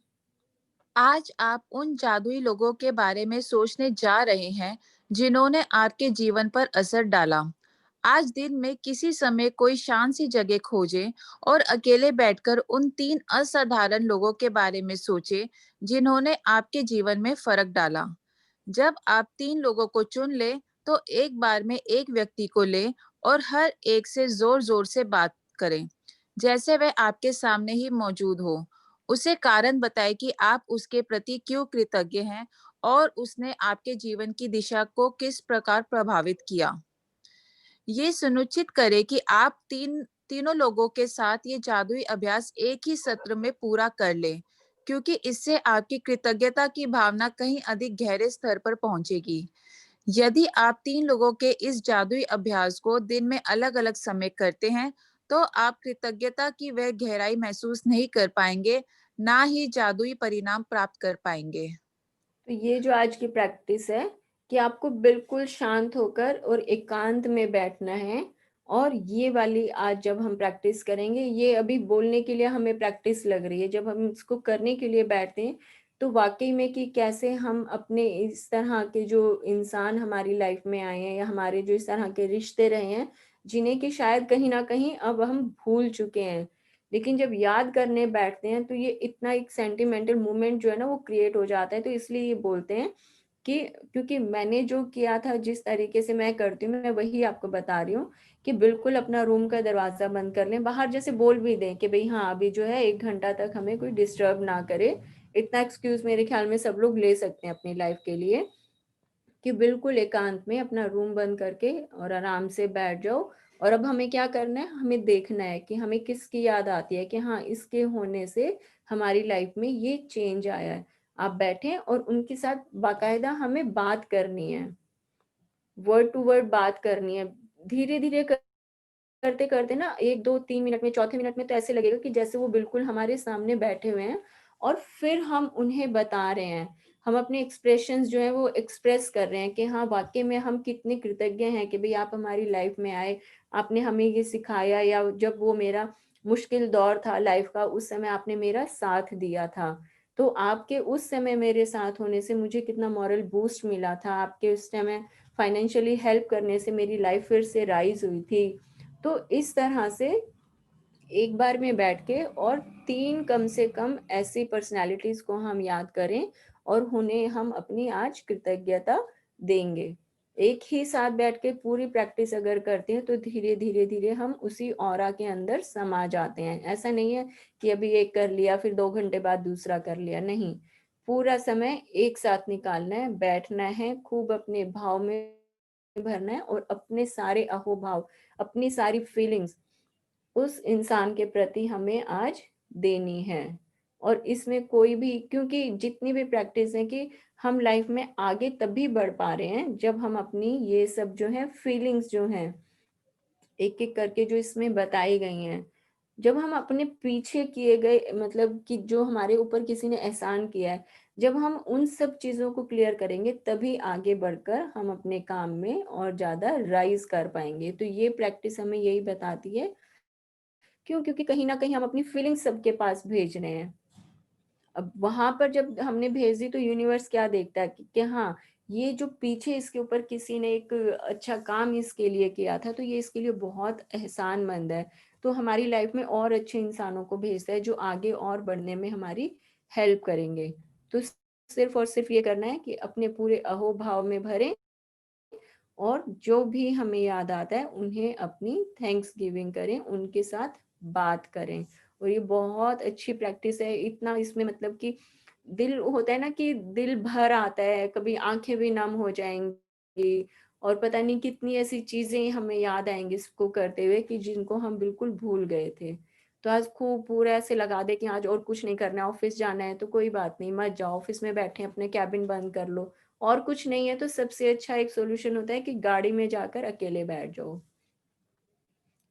आज आप उन जादुई लोगों के बारे में सोचने जा रहे हैं जिन्होंने आपके जीवन पर असर डाला। आज दिन में किसी समय कोई शांत सी जगह खोजें और अकेले बैठकर उन 3 असाधारण लोगों के बारे में सोचें जिन्होंने आपके जीवन में फर्क डाला। जब आप 3 लोगों को चुन लें, तो एक बार में एक व्यक्ति को लें और हर एक से जोर-जोर से बात करें, जैसे वह आपके सामने ही मौजूद हो। उसे कारण बताएं कि आप उसके प्रति क्यों कृतज्ञ हैं और उसने आपके जीवन की दिशा को किस प्रकार प्रभावित किया। ये सुनिश्चित करें कि आप तीनों लोगों के साथ ये जादुई अभ्यास एक ही सत्र में पूरा कर लें, क्योंकि इससे आपकी कृतज्ञता की भावना कहीं अधिक गहरे स्तर पर पहुंचेगी। यदि आप 3 लोगों के इस जादुई अभ्यास को दिन में अलग-अलग समय करते हैं, तो आप कृतज्ञता की वह गहराई महसूस नहीं कर पाएंगे, ना ही जादुई परिणाम प्राप्त कर पाएंगे। तो ये जो आज की प्रैक्टिस है कि आपको बिल्कुल शांत होकर और एकांत में बैठना है। और ये वाली आज जब हम प्रैक्टिस करेंगे, ये अभी बोलने के लिए हमें प्रैक्टिस लग रही है, जब हम इसको करने के लिए बैठते हैं तो वाकई में कि कैसे हम अपने इस तरह के जो इंसान हमारी लाइफ में आए हैं या हमारे जो इस तरह के रिश्ते रहे हैं, जिन्हें कि शायद कहीं ना कहीं अब हम भूल चुके हैं, लेकिन जब याद करने बैठते हैं तो ये इतना एक सेंटिमेंटल मोमेंट जो है ना वो क्रिएट हो जाता है। तो इसलिए ये बोलते हैं कि क्योंकि मैंने जो किया था, जिस तरीके से मैं करती हूँ, मैं वही आपको बता रही हूँ कि बिल्कुल अपना रूम का दरवाज़ा बंद कर लें, बाहर जैसे बोल भी दें कि भई हाँ, अभी जो है 1 घंटा तक हमें कोई डिस्टर्ब ना करे। इतना एक्सक्यूज़ मेरे ख़्याल में सब लोग ले सकते हैं अपनी लाइफ़ के लिए। कि बिल्कुल एकांत में अपना रूम बंद करके और आराम से बैठ जाओ। और अब हमें क्या करना है, हमें देखना है कि हमें किसकी याद आती है कि हाँ, इसके होने से हमारी लाइफ में ये चेंज आया है। आप बैठें और उनके साथ बाकायदा हमें बात करनी है, वर्ड टू वर्ड बात करनी है। धीरे धीरे करते करते ना 1 2 3 मिनट में, चौथे मिनट में तो ऐसे लगेगा कि जैसे वो बिल्कुल हमारे सामने बैठे हुए हैं और फिर हम उन्हें बता रहे हैं, हम अपने एक्सप्रेशंस जो है वो एक्सप्रेस कर रहे हैं कि हाँ, वाकई में हम कितने कृतज्ञ हैं कि भाई आप हमारी लाइफ में आए, आपने हमें ये सिखाया, या जब वो मेरा मुश्किल दौर था लाइफ का, उस समय आपने मेरा साथ दिया था। तो आपके उस समय मेरे साथ होने से मुझे कितना मॉरल बूस्ट मिला था, आपके उस समय फाइनेंशियली हेल्प करने से मेरी लाइफ फिर से राइज हुई थी। तो इस तरह से एक बार में बैठ के और 3 कम से कम ऐसी पर्सनैलिटीज़ को हम याद करें और उन्हें हम अपनी आज कृतज्ञता देंगे। एक ही साथ बैठ के पूरी प्रैक्टिस अगर करते हैं तो धीरे-धीरे हम उसी ऑरा के अंदर समा जाते हैं। ऐसा नहीं है कि अभी एक कर लिया फिर 2 घंटे बाद दूसरा कर लिया, नहीं। पूरा समय एक साथ निकालना है, बैठना है, खूब अपने भाव में भरना है और अपने सारे अहोभाव, अपनी सारी फीलिंग्स उस इंसान के प्रति हमें आज देनी है। और इसमें कोई भी, क्योंकि जितनी भी प्रैक्टिस है कि हम लाइफ में आगे तभी बढ़ पा रहे हैं जब हम अपनी ये सब जो है फीलिंग्स जो हैं एक एक करके जो इसमें बताई गई हैं, जब हम अपने पीछे किए गए मतलब कि जो हमारे ऊपर किसी ने एहसान किया है, जब हम उन सब चीजों को क्लियर करेंगे तभी आगे बढ़कर हम अपने काम में और ज्यादा राइज कर पाएंगे। तो ये प्रैक्टिस हमें यही बताती है। क्यों? क्योंकि कहीं ना कहीं हम अपनी फीलिंग्स सबके पास भेज रहे हैं। अब वहां पर जब हमने भेज दी तो यूनिवर्स क्या देखता है कि हाँ, ये जो पीछे इसके ऊपर किसी ने एक अच्छा काम इसके लिए किया था, तो ये इसके लिए बहुत एहसानमंद है। तो हमारी लाइफ में और अच्छे इंसानों को भेजता है जो आगे और बढ़ने में हमारी हेल्प करेंगे। तो सिर्फ और सिर्फ ये करना है कि अपने पूरे अहोभाव में भरें और जो भी हमें याद आता है उन्हें अपनी थैंक्स गिविंग करें, उनके साथ बात करें। और ये बहुत अच्छी प्रैक्टिस है। इतना इसमें मतलब कि दिल होता है ना कि दिल भर आता है, कभी आंखें भी नम हो जाएंगी और पता नहीं कितनी ऐसी चीजें हमें याद आएंगी इसको करते हुए कि जिनको हम बिल्कुल भूल गए थे। तो आज खूब पूरा ऐसे लगा दे कि आज और कुछ नहीं करना है, ऑफिस जाना है तो कोई बात नहीं, मत जाओ, ऑफिस में बैठे अपने कैबिन बंद कर लो। और कुछ नहीं है तो सबसे अच्छा एक सॉल्यूशन होता है कि गाड़ी में जाकर अकेले बैठ जाओ,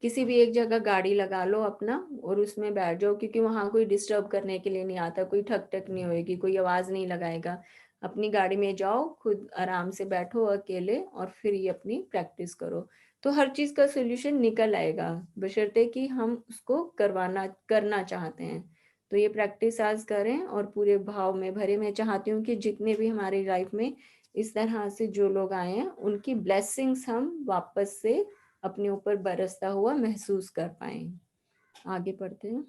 किसी भी एक जगह गाड़ी लगा लो अपना और उसमें बैठ जाओ, क्योंकि वहां कोई डिस्टर्ब करने के लिए नहीं आता, कोई ठक ठक नहीं होएगी, कोई आवाज नहीं लगाएगा। अपनी गाड़ी में जाओ, खुद आराम से बैठो अकेले और फिर ये अपनी प्रैक्टिस करो। तो हर चीज का सोल्यूशन निकल आएगा, बशर्ते कि हम उसको करना चाहते हैं। तो ये प्रैक्टिस आज करें और पूरे भाव में भरे। मैं चाहती हूँ कि जितने भी हमारी लाइफ में इस तरह से जो लोग आए हैं उनकी ब्लेसिंग्स हम वापस से अपने ऊपर बरसता हुआ महसूस कर पाए। आगे पढ़ते हैं।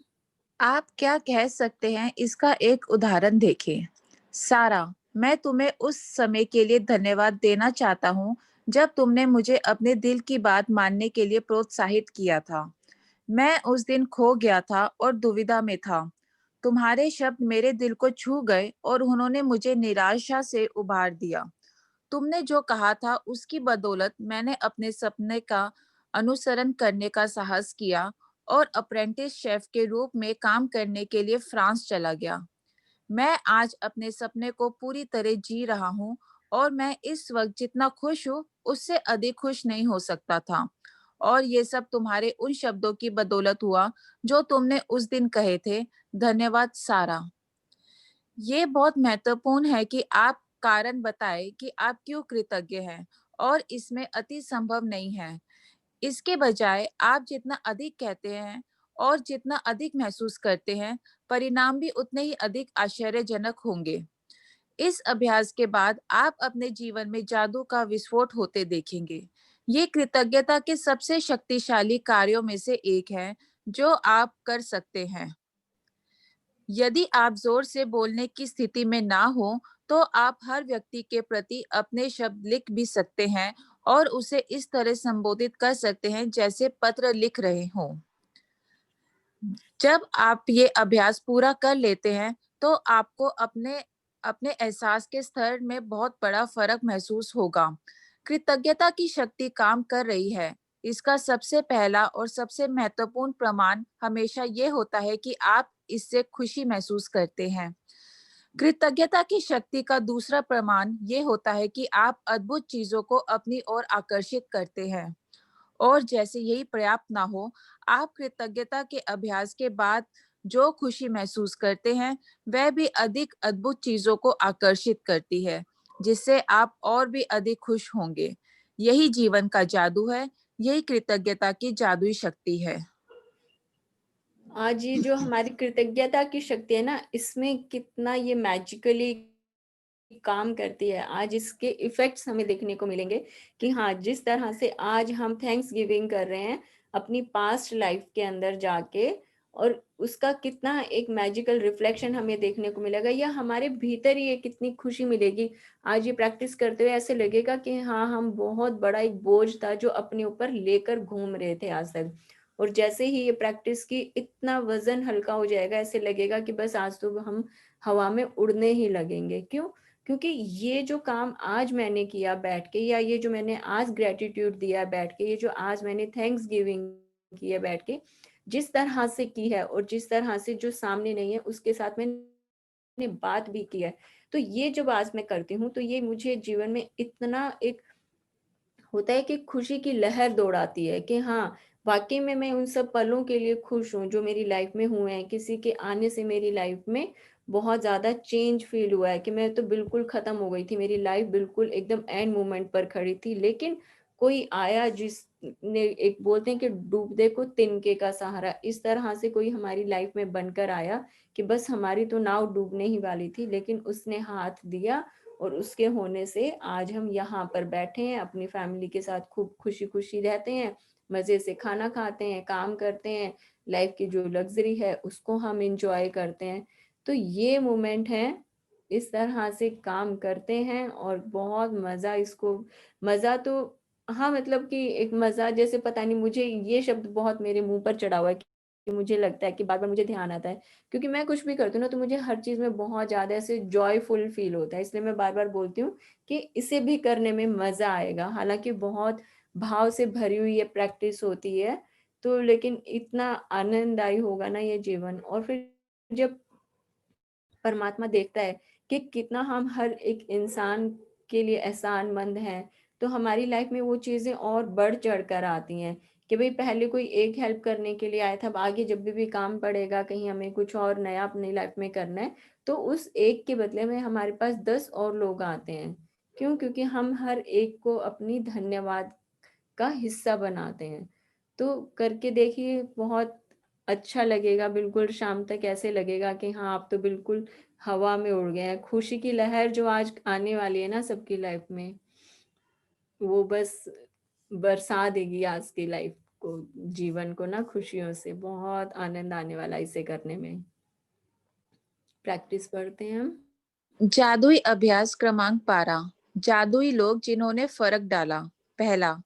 आप क्या कह सकते हैं इसका एक उदाहरण देखें। सारा, मैं तुम्हें उस समय के लिए धन्यवाद देना चाहता हूँ जब तुमने मुझे अपने दिल की बात मानने के लिए प्रोत्साहित किया था। मैं उस दिन खो गया था और दुविधा में था। तुम्हारे शब्द मेरे दिल को छू गए और उन्होंने मुझे निराशा से उबार दिया। तुमने जो कहा था उसकी बदौलत मैंने अपने सपने का अनुसरण करने का साहस किया और अप्रेंटिस शेफ के रूप में काम करने के लिए फ्रांस चला गया। मैं आज अपने सपने को पूरी तरह जी रहा हूँ और मैं इस वक्त जितना खुश हूँ उससे अधिक खुश नहीं हो सकता था। और ये सब तुम्हारे उन शब्दों की बदौलत हुआ जो तुमने उस दिन कहे थे। धन्यवाद सारा। ये बहुत महत्वपूर्ण है कि आप कारण बताएं कि आप क्यों कृतज्ञ हैं और इसमें अति संभव नहीं है। इसके बजाय आप जितना अधिक कहते हैं और जितना अधिक महसूस करते हैं, परिणाम भी उतने ही अधिक आश्चर्यजनक होंगे। इस अभ्यास के बाद आप अपने जीवन में जादू का विस्फोट होते देखेंगे। ये कृतज्ञता के सबसे शक्तिशाली कार्यों में से एक है जो आप कर सकते हैं। यदि आप जोर से बोलने की स्थिति में ना हो, तो आप हर व्यक्ति के प्रति अपने शब्द लिख भी सकते हैं और उसे इस तरह संबोधित कर सकते हैं जैसे पत्र लिख रहे हों। जब आप ये अभ्यास पूरा कर लेते हैं, तो आपको अपने अपने एहसास के स्तर में बहुत बड़ा फर्क महसूस होगा। कृतज्ञता की शक्ति काम कर रही है। इसका सबसे पहला और सबसे महत्वपूर्ण प्रमाण हमेशा ये होता है कि आप इससे खुशी महसूस करते हैं। कृतज्ञता की शक्ति का दूसरा प्रमाण ये होता है कि आप अद्भुत चीजों को अपनी ओर आकर्षित करते हैं। और जैसे यही पर्याप्त ना हो, आप कृतज्ञता के अभ्यास के बाद जो खुशी महसूस करते हैं, वह भी अधिक अद्भुत चीजों को आकर्षित करती है, जिससे आप और भी अधिक खुश होंगे। यही जीवन का जादू है, यही कृतज्ञता की जादुई शक्ति है। आज ये जो हमारी कृतज्ञता की शक्ति है ना, इसमें कितना ये मैजिकली काम करती है। आज इसके इफेक्ट्स हमें देखने को मिलेंगे कि हाँ, जिस तरह से आज हम थैंक्स गिविंग कर रहे हैं अपनी पास्ट लाइफ के अंदर जाके, और उसका कितना एक मैजिकल रिफ्लेक्शन हमें देखने को मिलेगा, या हमारे भीतर ही ये कितनी खुशी मिलेगी। आज ये प्रैक्टिस करते हुए ऐसे लगेगा कि हाँ, हम बहुत बड़ा एक बोझ था जो अपने ऊपर लेकर घूम रहे थे आज तक, और जैसे ही ये प्रैक्टिस की इतना वजन हल्का हो जाएगा, ऐसे लगेगा कि बस आज तो हम हवा में उड़ने ही लगेंगे। क्यों? क्योंकि ये जो काम आज मैंने किया बैठ के, या ये जो मैंने आज ग्रेटिट्यूड दिया बैठ के, ये जो आज मैंने थैंक्स गिविंग किया बैठ के, जिस तरह से की है और जिस तरह से जो सामने नहीं है उसके साथ मैंने बात भी की है। तो ये जब आज मैं करती हूँ तो ये मुझे जीवन में इतना एक होता है कि खुशी की लहर दौड़ाती है कि हाँ, वाक़ई में मैं उन सब पलों के लिए खुश हूँ जो मेरी लाइफ़ में हुए हैं। किसी के आने से मेरी लाइफ़ में बहुत ज़्यादा चेंज फ़ील हुआ है कि मैं तो बिल्कुल ख़त्म हो गई थी। मेरी लाइफ़ बिल्कुल एकदम एंड मोमेंट पर खड़ी थी, लेकिन कोई आया जिसने एक बोलते हैं कि डूबते को तिनके का सहारा, इस तरह से कोई हमारी लाइफ़ में बनकर आया कि बस हमारी तो नाव डूबने ही वाली थी, लेकिन उसने हाथ दिया और उसके होने से आज हम यहाँ पर बैठे हैं, अपनी फैमिली के साथ खूब खुशी-खुशी रहते हैं, मज़े से खाना खाते हैं, काम करते हैं, लाइफ की जो लग्ज़री है उसको हम एन्जॉय करते हैं। तो ये मोमेंट है, इस तरह से काम करते हैं और बहुत मज़ा तो हाँ, मतलब कि एक मज़ा जैसे पता नहीं मुझे ये शब्द बहुत मेरे मुँह पर चढ़ा हुआ है कि मुझे लगता है कि बार-बार मुझे ध्यान आता है क्योंकि मैं कुछ भी करती हूँ ना तो मुझे हर चीज़ में बहुत ज़्यादा ऐसे जॉयफुल फ़ील होता है, इसलिए मैं बार-बार बोलती हूँ कि इसे भी करने में मज़ा आएगा। हालाँकि बहुत भाव से भरी हुई ये प्रैक्टिस होती है, तो लेकिन इतना आनंददायी होगा ना ये जीवन और फिर जब परमात्मा देखता है कि कितना हम हर एक इंसान के लिए एहसानमंद हैं, तो हमारी लाइफ में वो चीज़ें और बढ़-चढ़ कर आती हैं कि भई पहले कोई एक हेल्प करने के लिए आया था, अब आगे जब भी काम पड़ेगा, कहीं हमें कुछ और नया अपनी लाइफ में करना है, तो उस एक के बदले में हमारे पास 10 और लोग आते हैं। क्यों? क्योंकि हम हर एक को अपनी धन्यवाद का हिस्सा बनाते हैं। तो करके देखिए बहुत अच्छा लगेगा, बिल्कुल शाम तक ऐसे लगेगा कि हाँ, आप तो बिल्कुल हवा में उड़ गए हैं। खुशी की लहर जो आज आने वाली है ना सबकी लाइफ में, वो बस बरसा देगी आज की लाइफ को, जीवन को ना खुशियों से। बहुत आनंद आने वाला है इसे करने में। प्रैक्टिस पढ़ते हैं हम। जादुई अभ्यास क्रमांक 12। जादुई लोग जिन्होंने फर्क डाला। पहला,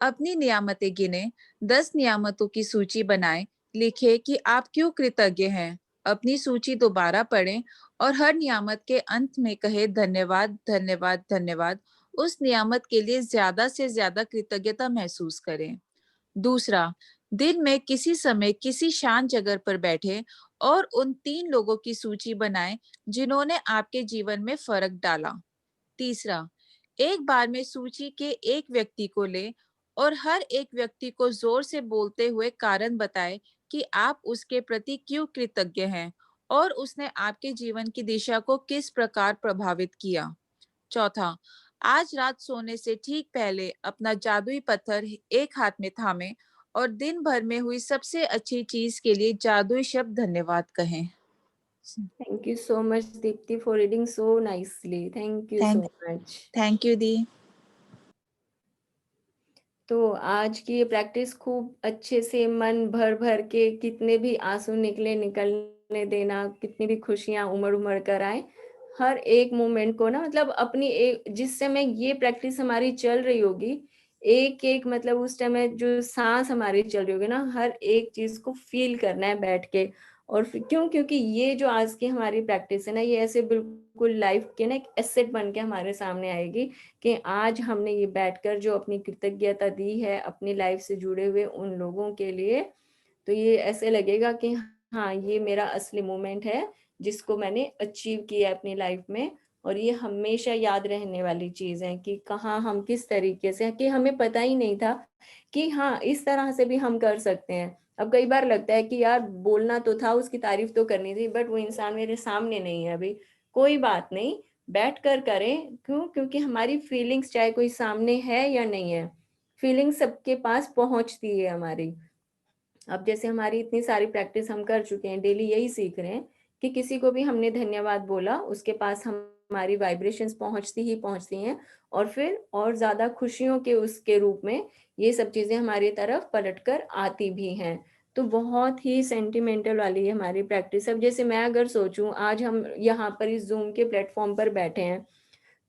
अपनी नियामतें गिने, 10 नियामतों की सूची बनाएं, लिखे कि आप क्यों कृतज्ञ हैं। अपनी सूची दोबारा पढ़ें और हर नियामत के अंत में कहे धन्यवाद, धन्यवाद, धन्यवाद। उस नियामत के लिए ज्यादा से ज्यादा कृतज्ञता महसूस करें। दूसरा, दिन में किसी समय किसी शांत जगह पर बैठे और उन 3 लोगों की सूची बनाएं जिन्होंने आपके जीवन में फर्क डाला। तीसरा, एक बार में सूची के एक व्यक्ति को ले और हर एक व्यक्ति को जोर से बोलते हुए कारण बताएं कि आप उसके प्रति क्यों कृतज्ञ हैं और उसने आपके जीवन की दिशा को किस प्रकार प्रभावित किया। चौथा, आज रात सोने से ठीक पहले अपना जादुई पत्थर एक हाथ में थामे और दिन भर में हुई सबसे अच्छी चीज के लिए जादुई शब्द धन्यवाद कहें। Thank you so much, Deepti, for reading so nicely. Thank you thank so much. Thank you दी। तो आज की ये प्रैक्टिस खूब अच्छे से मन भर-भर के कितने भी आँसू निकलने देना, कितनी भी खुशियाँ उमड़-उमड़ कर आएँ, हर एक मोमेंट को ना मतलब अपनी जिस समय ये प्रैक्टिस हमारी चल रही होगी, एक-एक मतलब उस समय जो साँस हमारी चल रही होगी ना, हर एक चीज़ को फ़ील करना है बैठ के और फिर क्यों? क्योंकि ये जो आज की हमारी प्रैक्टिस है ना, ये ऐसे बिल्कुल लाइफ़ के ना एक एसेट बन के हमारे सामने आएगी कि आज हमने ये बैठकर जो अपनी कृतज्ञता दी है अपनी लाइफ से जुड़े हुए उन लोगों के लिए, तो ये ऐसे लगेगा कि हाँ, ये मेरा असली मोमेंट है, जिसको मैंने अचीव किया है अपनी लाइफ में और ये हमेशा याद रहने वाली चीज़ है कि कहाँ हम किस तरीके से कि हमें पता ही नहीं था कि हाँ, इस तरह से भी हम कर सकते हैं। अब कई बार लगता है कि यार बोलना तो था, उसकी तारीफ़ तो करनी थी, बट वो इंसान मेरे सामने नहीं है अभी। कोई बात नहीं, बैठ कर करें, क्यों? क्योंकि हमारी फीलिंग्स चाहे कोई सामने है या नहीं है, फीलिंग्स सबके पास पहुँचती है हमारी। अब जैसे हमारी इतनी सारी प्रैक्टिस हम कर चुके हैं, डेली यही सीख रहे हैं कि किसी को भी हमने धन्यवाद बोला, उसके पास हमारी वाइब्रेशंस पहुँचती ही पहुँचती हैं और फिर और ज़्यादा खुशियों के उसके रूप में ये सब चीज़ें हमारी तरफ पलट कर आती भी हैं। तो बहुत ही सेंटिमेंटल वाली है हमारी प्रैक्टिस। अब जैसे मैं अगर सोचूँ, आज हम यहाँ पर इस ज़ूम के प्लेटफ़ॉर्म पर बैठे हैं,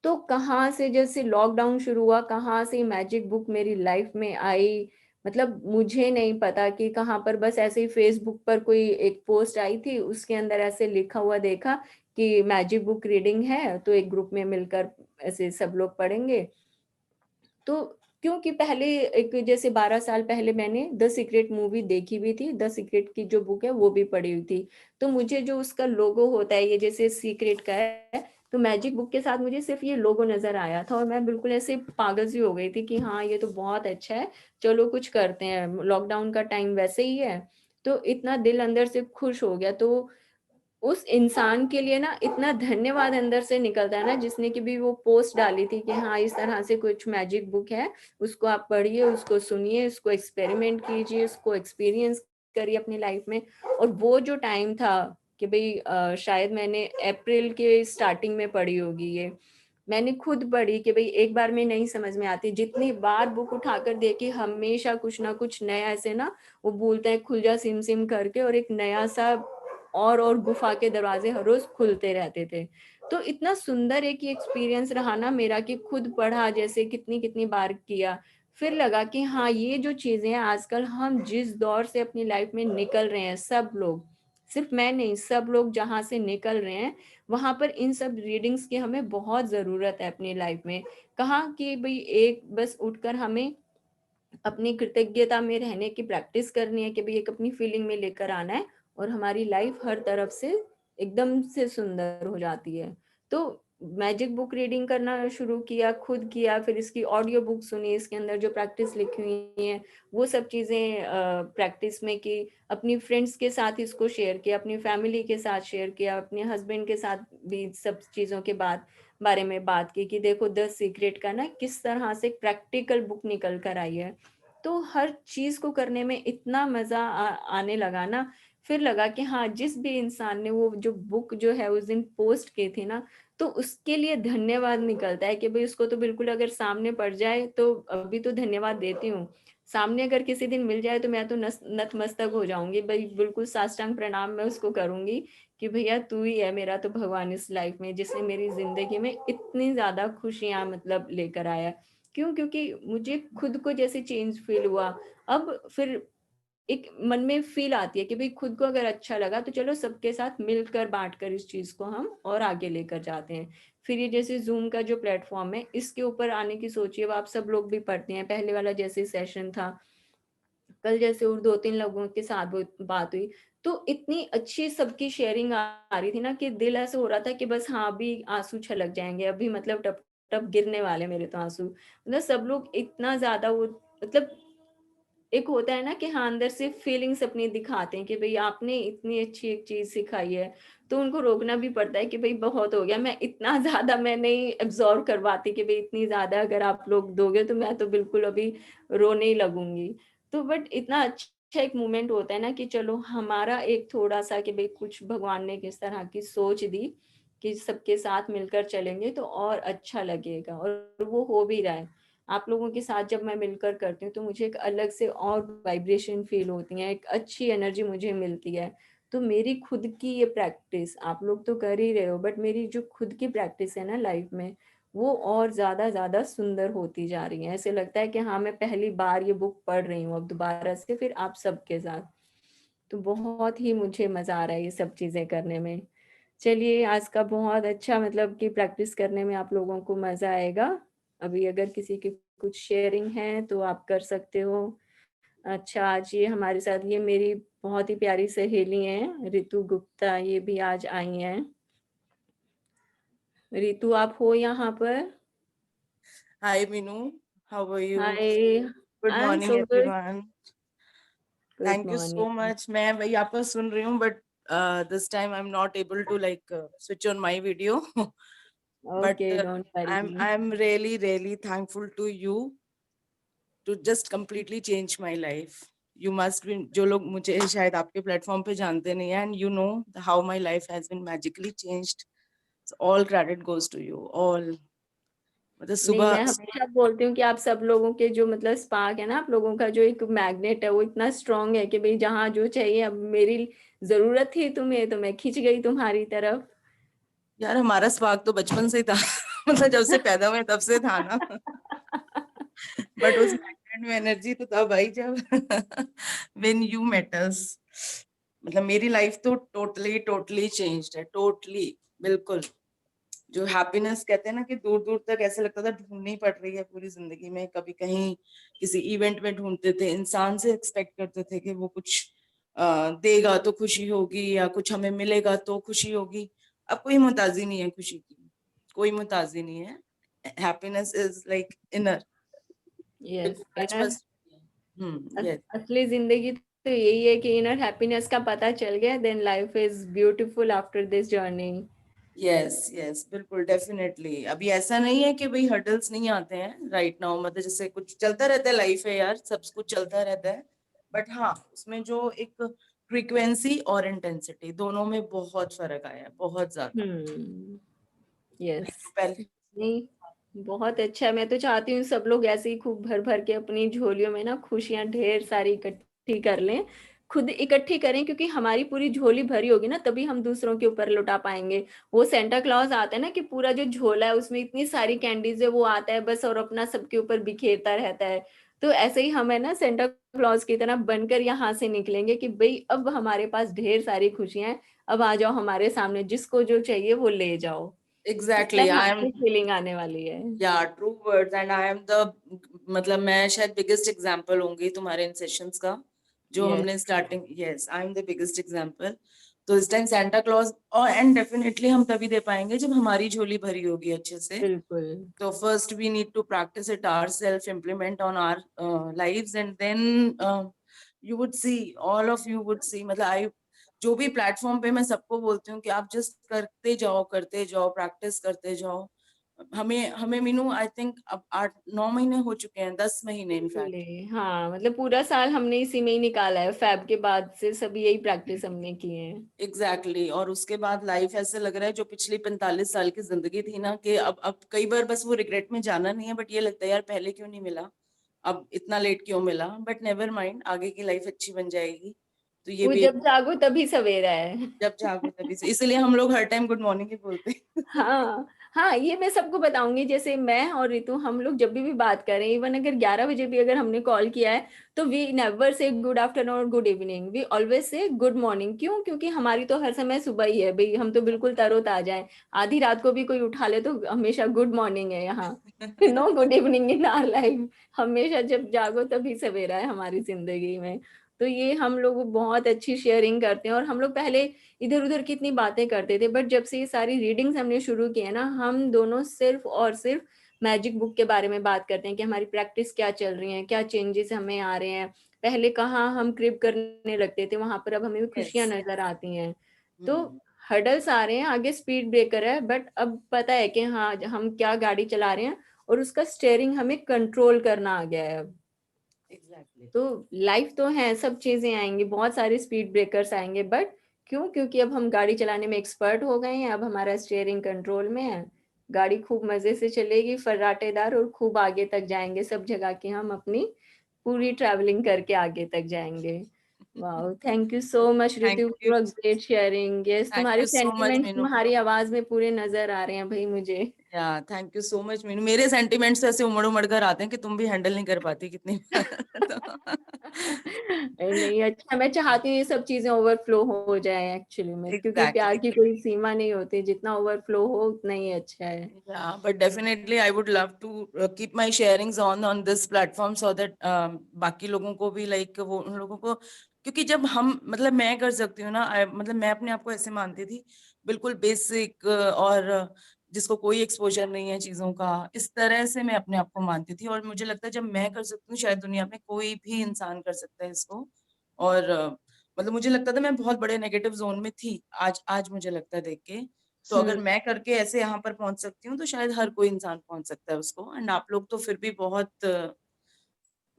तो कहाँ से जैसे लॉकडाउन शुरू हुआ, कहाँ से मैजिक बुक मेरी लाइफ में आई, मतलब मुझे नहीं पता कि कहाँ पर बस ऐसे ही फेसबुक पर कोई एक पोस्ट आई थी, उसके अंदर ऐसे लिखा हुआ देखा कि मैजिक बुक रीडिंग है, तो एक ग्रुप में मिलकर ऐसे सब लोग पढ़ेंगे। तो क्योंकि पहले एक जैसे 12 साल पहले मैंने द सीक्रेट मूवी देखी भी थी, द सीक्रेट की जो बुक है वो भी पढ़ी हुई थी। तो मुझे जो उसका लोगो होता है, ये जैसे सीक्रेट का है, तो मैजिक बुक के साथ मुझे सिर्फ ये लोगो नजर आया था और मैं बिल्कुल ऐसे पागल सी हो गई थी कि हाँ ये तो बहुत अच्छा है, चलो कुछ करते हैं, लॉकडाउन का टाइम वैसे ही है। तो इतना दिल अंदर से खुश हो गया। तो उस इंसान के लिए ना इतना धन्यवाद अंदर से निकलता है ना, जिसने की भी वो पोस्ट डाली थी कि हाँ इस तरह से कुछ मैजिक बुक है, उसको आप पढ़िए, उसको सुनिए, उसको एक्सपेरिमेंट कीजिए, उसको एक्सपीरियंस करिए अपनी लाइफ में। और वो जो टाइम था कि भाई शायद मैंने अप्रैल के स्टार्टिंग में पढ़ी होगी ये, मैंने खुद पढ़ी कि भाई एक बार में नहीं समझ में आती, जितनी बार बुक उठाकर देखी हमेशा कुछ ना कुछ नया ऐसे ना वो बोलते हैं खुल जा सिम सिम करके, और एक नया सा और गुफा के दरवाजे हर रोज खुलते रहते थे। तो इतना सुंदर एक ही एक्सपीरियंस रहा ना मेरा कि खुद पढ़ा जैसे कितनी कितनी बार किया। फिर लगा कि हाँ ये जो चीजें हैं आजकल हम जिस दौर से अपनी लाइफ में निकल रहे हैं, सब लोग, सिर्फ मैं नहीं, सब लोग जहाँ से निकल रहे हैं वहां पर इन सब रीडिंग्स की हमें बहुत जरूरत है अपनी लाइफ में। कहाँ कि भाई एक बस उठकर हमें अपनी कृतज्ञता में रहने की प्रैक्टिस करनी है कि भाई एक अपनी फीलिंग में लेकर आना है, और हमारी लाइफ हर तरफ से एकदम से सुंदर हो जाती है। तो मैजिक बुक रीडिंग करना शुरू किया, खुद किया, फिर इसकी ऑडियो बुक सुनी, इसके अंदर जो प्रैक्टिस लिखी हुई है वो सब चीजें प्रैक्टिस में की, अपनी फ्रेंड्स के साथ इसको शेयर किया, अपनी फैमिली के साथ शेयर किया, अपने हस्बैंड के साथ भी सब चीजों के बारे में बात की कि देखो द सीक्रेट का ना किस तरह से प्रैक्टिकल बुक निकल कर आई है। तो हर चीज को करने में इतना मजा आने लगा ना। फिर लगा कि हाँ जिस भी इंसान ने वो जो बुक जो है उस दिन पोस्ट की थी ना, तो उसके लिए धन्यवाद निकलता है कि भाई उसको तो बिल्कुल अगर सामने पड़ जाए तो अभी तो धन्यवाद देती हूँ, सामने अगर किसी दिन मिल जाए तो मैं तो नतमस्तक हो जाऊंगी भाई, बिल्कुल साष्टांग प्रणाम मैं उसको करूंगी कि भैया तू ही है मेरा तो भगवान इस लाइफ में, जिसने मेरी जिंदगी में इतनी ज्यादा खुशियां मतलब लेकर आया। क्यों? क्योंकि मुझे खुद को जैसे चेंज फील हुआ। अब फिर एक मन में फील आती है कि भाई खुद को अगर अच्छा लगा तो चलो सबके साथ मिलकर बांटकर इस चीज को हम और आगे लेकर जाते हैं। फिर ये जैसे जूम का जो प्लेटफॉर्म है इसके ऊपर आने की सोचिए, अब आप सब लोग भी पढ़ते हैं, पहले वाला जैसे सेशन था, कल जैसे और 2-3 लोगों के साथ बात हुई, तो इतनी अच्छी सबकी शेयरिंग आ रही थी ना कि दिल ऐसे हो रहा था कि बस हाँ अभी आंसू छलक जाएंगे, अभी मतलब टप टप गिरने वाले मेरे तो आंसू, मतलब सब लोग इतना ज्यादा वो मतलब एक होता है ना कि हाँ अंदर से फीलिंग्स अपनी दिखाते हैं कि भाई आपने इतनी अच्छी एक चीज सिखाई है, तो उनको रोकना भी पड़ता है कि भाई बहुत हो गया, मैं इतना ज्यादा मैं नहीं एब्जॉर्व कर पाती कि भाई इतनी ज्यादा अगर आप लोग दोगे तो मैं तो बिल्कुल अभी रोने ही लगूंगी। तो बट इतना अच्छा एक मोमेंट होता है ना कि चलो हमारा एक थोड़ा सा कि भाई कुछ भगवान ने किस तरह की सोच दी कि सबके साथ मिलकर चलेंगे तो और अच्छा लगेगा, और वो हो भी रहा है। आप लोगों के साथ जब मैं मिलकर करती हूँ तो मुझे एक अलग से और वाइब्रेशन फील होती है, एक अच्छी एनर्जी मुझे मिलती है। तो मेरी खुद की ये प्रैक्टिस आप लोग तो कर ही रहे हो, बट मेरी जो खुद की प्रैक्टिस है ना लाइफ में, वो और ज्यादा सुंदर होती जा रही है। ऐसे लगता है कि हाँ मैं पहली बार ये बुक पढ़ रही हूँ अब दोबारा से, फिर आप सबके साथ। तो बहुत ही मुझे मजा आ रहा है ये सब चीजें करने में। चलिए आज का बहुत अच्छा मतलब कि प्रैक्टिस करने में आप लोगों को मजा आएगा। अभी अगर किसी की कुछ शेयरिंग है तो आप कर सकते हो। अच्छा आज ये हमारे साथ ये मेरी बहुत ही प्यारी सहेली हैं रितु गुप्ता, ये भी आज आई हैं। रितु आप हो यहाँ पर? Hi, Minu. How are you? Hi. Good I am morning, so good. everyone. Good Thank you so morning. much. मैं वही आपका सुन रही हूँ, but this time I'm not able to switch on my video. But okay don't worry. I'm really thankful to you to just completely change my life. You must be जो लोग मुझे शायद आपके प्लेटफॉर्म पे जानते नहीं हैं, and you know how my life has been magically changed. So all credit goes to you. All मतलब नहीं मैं सुबह हमेशा बोलती हूँ कि आप सब लोगों के जो मतलब स्पार्क है ना, आप लोगों का जो एक मैग्नेट है वो इतना स्ट्रांग है कि भाई जहाँ जो चाहिए, अब मेरी जरूरत थी तुम्हें तो मैं खिंच गई तुम्हारी तरफ। यार हमारा स्वाग तो बचपन से ही था मतलब जब से पैदा हुए तब से था ना बट उस मैग्नेट में एनर्जी तो तब आई जब व्हेन यू मेट अस। मतलब मेरी लाइफ तो टोटली चेंज्ड है, टोटली, बिल्कुल। जो हैप्पीनेस कहते हैं ना कि दूर दूर तक ऐसे लगता था ढूंढनी पड़ रही है पूरी जिंदगी में, कभी कहीं किसी इवेंट में ढूंढते थे, इंसान से एक्सपेक्ट करते थे कि वो कुछ देगा तो खुशी होगी या कुछ हमें मिलेगा तो खुशी होगी। अब कोई मुताजी नहीं है खुशी की, कोई मुताजी नहीं है। Happiness is like inner, yes, आज इनर बस। यस असली जिंदगी तो यही है कि इनर हैप्पीनेस का पता चल गया, then life is beautiful after this journey. Yes yes बिल्कुल डेफिनेटली। अभी ऐसा नहीं है कि भाई हर्डल्स नहीं आते हैं राइट नाउ, मतलब जैसे कुछ चलता रहता है, लाइफ है यार, सब कुछ चलता रहता है, बट हाँ उसमें जो एक फ्रीक्वेंसी और इंटेंसिटी दोनों में बहुत फर्क आया है, बहुत ज्यादा। यस, तो पहले नहीं, बहुत अच्छा है। मैं तो चाहती हूँ सब लोग ऐसे ही खूब भर भर के अपनी झोलियों में ना खुशियां ढेर सारी इकट्ठी कर लें, खुद इकट्ठी करें, क्योंकि हमारी पूरी झोली भरी होगी ना तभी हम दूसरों के ऊपर लुटा पाएंगे। वो सेंटा क्लॉज आता है ना कि पूरा जो झोला है उसमें इतनी सारी कैंडीज है, वो आता है बस और अपना सबके ऊपर बिखेरता रहता है। तो ऐसे ही हमें ना सेंटा क्लॉज की तरह बनकर यहाँ से निकलेंगे कि भाई अब हमारे पास ढेर सारी खुशियां हैं, अब आ जाओ हमारे सामने, जिसको जो चाहिए वो ले जाओ। इस एग्जैक्टली टाइम आई एम, आपकी फीलिंग आने वाली है। या true words, and I am the, मतलब मैं शायद बिगेस्ट एग्जांपल होंगी तुम्हारे इन सेशंस का जो यस, हमने starting. Yes I am the biggest example. तो इस टाइम सेंटा क्लॉज, और एंड डेफिनेटली हम तभी दे पाएंगे जब हमारी झोली भरी होगी अच्छे से। बिल्कुल। So first we need to practice it ourselves, implement on our lives, and then you would see, all of you would see, मतलब I जो भी प्लेटफॉर्म पे मैं सबको बोलती हूँ कि आप जस्ट करते जाओ, प्रैक्टिस करते जाओ। हमें हमें मीनू आई थिंक अब 8-9 महीने हो चुके हैं, 10 महीने इनफैक्ट। हाँ, मतलब पूरा साल हमने इसी में ही निकाला है, फैब के बाद से सभी यही प्रैक्टिस हमने की है। एग्जैक्टली और उसके बाद लाइफ ऐसे लग रहा है जो पिछली 45 साल की जिंदगी थी ना, कि अब कई बार बस वो रिग्रेट में जाना नहीं है, बट ये लगता है यार पहले क्यों नहीं मिला, अब इतना लेट क्यों मिला, बट नेवर माइंड, आगे की लाइफ अच्छी बन जाएगी। तो ये वो भी एक, जब जागो तभी सवेरा है। जब जागो तभी से, इसलिए हम लोग हर टाइम गुड मॉर्निंग ही बोलते हैं। हाँ हाँ, ये मैं सबको बताऊंगी। जैसे मैं और रितु, हम लोग जब भी बात करें, इवन अगर 11 बजे भी अगर हमने कॉल किया है, तो we never say good afternoon और good evening, we always say good morning. क्यों? क्योंकि हमारी तो हर समय सुबह ही है भाई, हम तो बिल्कुल तरोताजा है। आधी रात को भी कोई उठा ले तो हमेशा गुड मॉर्निंग है यहाँ। No good evening in our life. हमेशा जब जागो तभी सवेरा है हमारी जिंदगी में। तो ये हम लोग बहुत अच्छी शेयरिंग करते हैं। और हम लोग पहले इधर उधर कितनी बातें करते थे, बट जब से ये सारी रीडिंग्स हमने शुरू की है ना, हम दोनों सिर्फ और सिर्फ मैजिक बुक के बारे में बात करते हैं कि हमारी प्रैक्टिस क्या चल रही है, क्या चेंजेस हमें आ रहे हैं। पहले कहाँ हम क्रिप करने लगते थे, वहां पर अब हमें खुशियां यस नजर आती हैं। तो हर्डल्स आ रहे हैं, आगे स्पीड ब्रेकर है, बट अब पता है कि हाँ हम क्या गाड़ी चला रहे हैं, और उसका स्टेयरिंग हमें कंट्रोल करना आ गया है अब। एग्जैक्टली तो लाइफ तो है, सब चीजें आएंगी, बहुत सारे स्पीड ब्रेकर्स आएंगे, बट क्यों? क्योंकि अब हम गाड़ी चलाने में एक्सपर्ट हो गए हैं, अब हमारा स्टीयरिंग कंट्रोल में है, गाड़ी खूब मजे से चलेगी, फर्राटेदार, और खूब आगे तक जाएंगे, सब जगह की हम अपनी पूरी ट्रैवलिंग करके आगे तक जाएंगे। Wow, thank you so much thank Ritu you, for great sharing. Yes, thank तुम्हारे you so much sentiments Meenu. तुम्हारी आवाज में पूरे नजर आ रहे हैं भाई मुझे। या thank you so much Meenu, मेरे सेंटिमेंट्स ऐसे उमड़ उमड़ कर आते हैं कि तुम भी हैंडल नहीं कर पाती कितनी बार। नहीं, अच्छा, मैं चाहती हूँ ये सब चीजें ओवरफ्लो हो जाए एक्चुअली में, क्योंकि प्यार एग्जैक्टली की कोई सीमा नहीं होती, जितना ओवरफ्लो हो उतना ही अच्छा है। Yeah, but definitely I would love to keep my sharings on this platform so that बाकी लोगों को भी like वो उन लोगों को, क्योंकि जब हम, मतलब मैं कर सकती हूँ ना, मतलब मैं अपने आप को ऐसे मानती थी बिल्कुल बेसिक और जिसको कोई एक्सपोजर नहीं है चीजों का, इस तरह से मैं अपने आप को मानती थी, और मुझे लगता है जब मैं कर सकती हूँ शायद दुनिया में कोई भी इंसान कर सकता है इसको। और मतलब मुझे लगता था मैं बहुत बड़े नेगेटिव जोन में थी, आज आज मुझे लगता है देख के, तो अगर मैं करके ऐसे यहाँ पर पहुंच सकती हूँ तो शायद हर कोई इंसान पहुंच सकता है उसको। एंड आप लोग तो फिर भी बहुत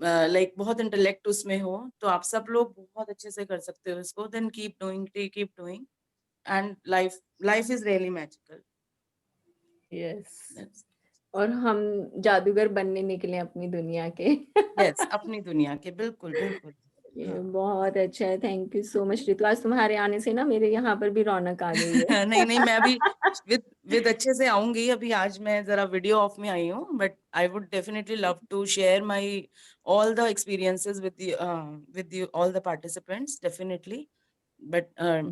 लाइक बहुत इंटेलेक्ट उसमें हो, तो आप सब लोग बहुत अच्छे से कर सकते हो इसको। Then keep doing and life life is really magical. Yes, और हम जादूगर बनने निकले अपनी दुनिया के। यस अपनी दुनिया के, बिल्कुल बिल्कुल। ये हाँ। बहुत अच्छा है, thank you so much Ritu. आज तुम्हारे आने से ना मेरे यहाँ पर भी रौनक आ गई है। नहीं नहीं, मैं अभी विद अच्छे से आऊंगी। अभी आज मैं जरा वीडियो ऑफ में आई हूँ, but I would definitely love to share my all the experiences with you all the participants definitely. but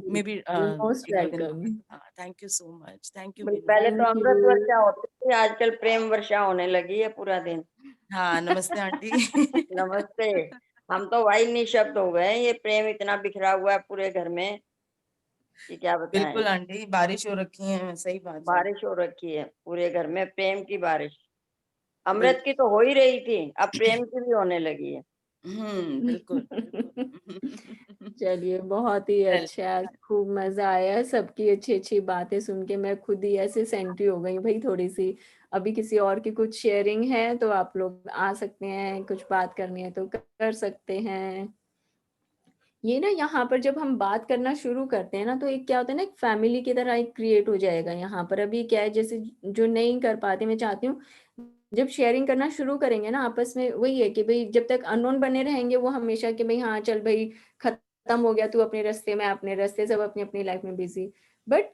maybe most एक दो दिन welcome. thank you so much, thank you भाई Binu। पहले तो थैंक अमृत यू। वर्षा होती थी, आजकल प्रेम वर्षा होने लगी है पूरा दिन। हाँ नमस्ते आंटी। नमस्ते। हम तो भाई निशब्द हो गए, ये प्रेम इतना बिखरा हुआ है पूरे घर में कि क्या बताएं। बिल्कुल आंटी, बारिश हो रखी है, सही बात है। बारिश हो रखी है पूरे घर में, प्रेम की बारिश। अमृत की बिल्कुल। तो हो ही रही थी, अब प्रेम की भी होने लगी है। बिल्कुल बिल्कुल। चलिए बहुत ही चल अच्छा, खूब मजा आया, सबकी अच्छी अच्छी बातें सुन के मैं खुद ही ऐसे सेंटी हो गई भाई थोड़ी सी। अभी किसी और की कुछ शेयरिंग है तो आप लोग आ सकते हैं, कुछ बात करनी है तो कर सकते हैं। ये ना यहाँ पर जब हम बात करना शुरू करते हैं ना तो एक क्या होता है ना, एक फैमिली की तरह एक क्रिएट हो जाएगा यहाँ पर। अभी क्या है, जैसे जो नहीं कर पाते, मैं चाहती हूँ जब शेयरिंग करना शुरू करेंगे ना आपस में, वही है कि भाई जब तक अननोन बने रहेंगे वो हमेशा कि भाई हाँ चल भाई खत्म हो गया, तू अपने रास्ते में अपने रास्ते, सब अपनी अपनी लाइफ में बिजी। बट